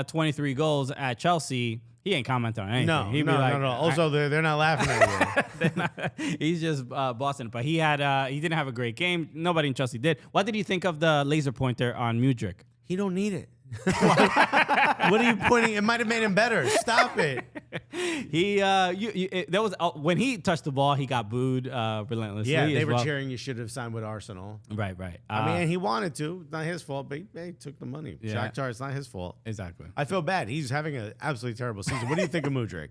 23 goals at Chelsea, he ain't commenting on anything. No. Also, they're not laughing at you. He's just bossing it. But he didn't have a great game. Nobody in Chelsea did. What did you think of the laser pointer on Mudryk? He don't need it. What are you pointing? It might have made him better. Stop it. When he touched the ball, he got booed relentlessly. Yeah, they were cheering. You should have signed with Arsenal. Right. He wanted to. Not his fault, but he took the money. Yeah. Shakhtar, it's not his fault. Exactly. I feel bad. He's having an absolutely terrible season. What do you think of Mudryk?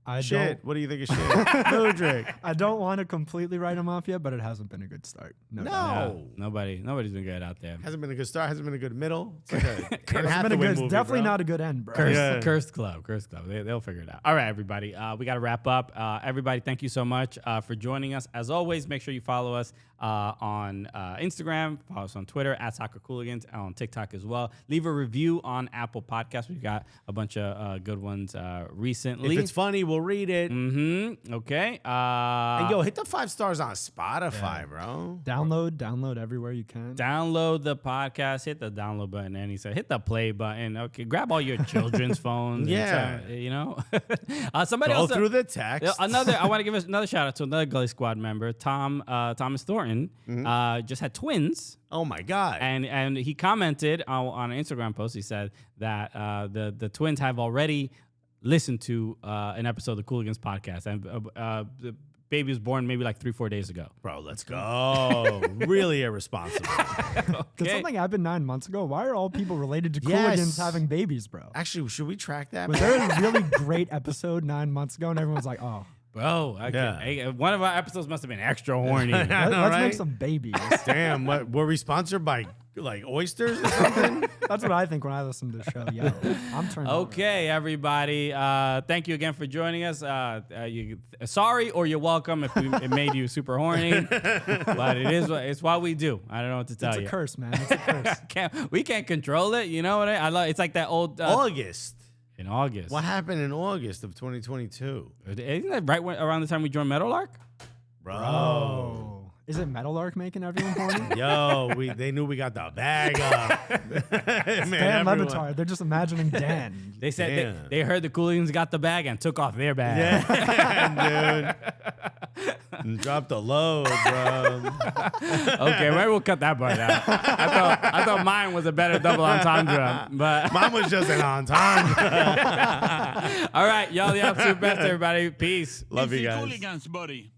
What do you think of shit? Mudryk. I don't want to completely write him off yet, but it hasn't been a good start. No. Yeah, nobody's been good out there. Hasn't been a good start. Hasn't been a good middle. It's like a definitely not a good end, bro. Cursed club. They'll figure it out. All right, everybody. We got to wrap up. Everybody, thank you so much for joining us. As always, make sure you follow us on Instagram, follow us on Twitter @SoccerCooligans, and on TikTok as well. Leave a review on Apple Podcasts. We've got a bunch of good ones recently. If it's funny, we'll read it. Mm-hmm. Okay. And hit the 5 stars on Spotify, bro. Download everywhere you can. Download the podcast. Hit the download button, and he said, hit the play button. Okay, grab all your children's phones. Yeah. Somebody Go else through the text. I want to give another shout out to another Gully Squad member, Thomas Thornton. Just had twins. Oh my God. And he commented on an Instagram post. He said that the twins have already listened to an episode of the Cooligans podcast, and the baby was born maybe 3-4 days ago. Bro, let's go. Really irresponsible. Did something happen 9 months ago? Why are all people related to Cooligans having babies, bro? Actually, should we track that? Was there a really great episode 9 months ago and everyone's like, oh. Bro, one of our episodes must have been extra horny. Let's make some babies. Damn, were we sponsored by like oysters or something? That's what I think when I listen to the show. Yo, I'm turned on. Okay, everybody. Thank you again for joining us. Sorry or you're welcome if it made you super horny, but it's what we do. I don't know what to tell you. It's a curse, man. It's a curse. We can't control it. You know what I love? It's like that old August. in August. What happened in August of 2022? Isn't that right around the time we joined Meadowlark? Bro. Is it Meadowlark making everyone horny? Yo, they knew we got the bag up. Man, Dan everyone- Levitar. They're just imagining Dan. They said Damn. they heard the Cooligans got the bag and took off their bag. Yeah, dude. Drop the load, bro. Okay, maybe we'll cut that part out. I thought mine was a better double entendre, but Mine was just an entendre. all right, y'all the absolute best, everybody. Peace. Love you It's the guys. Cooligans, buddy.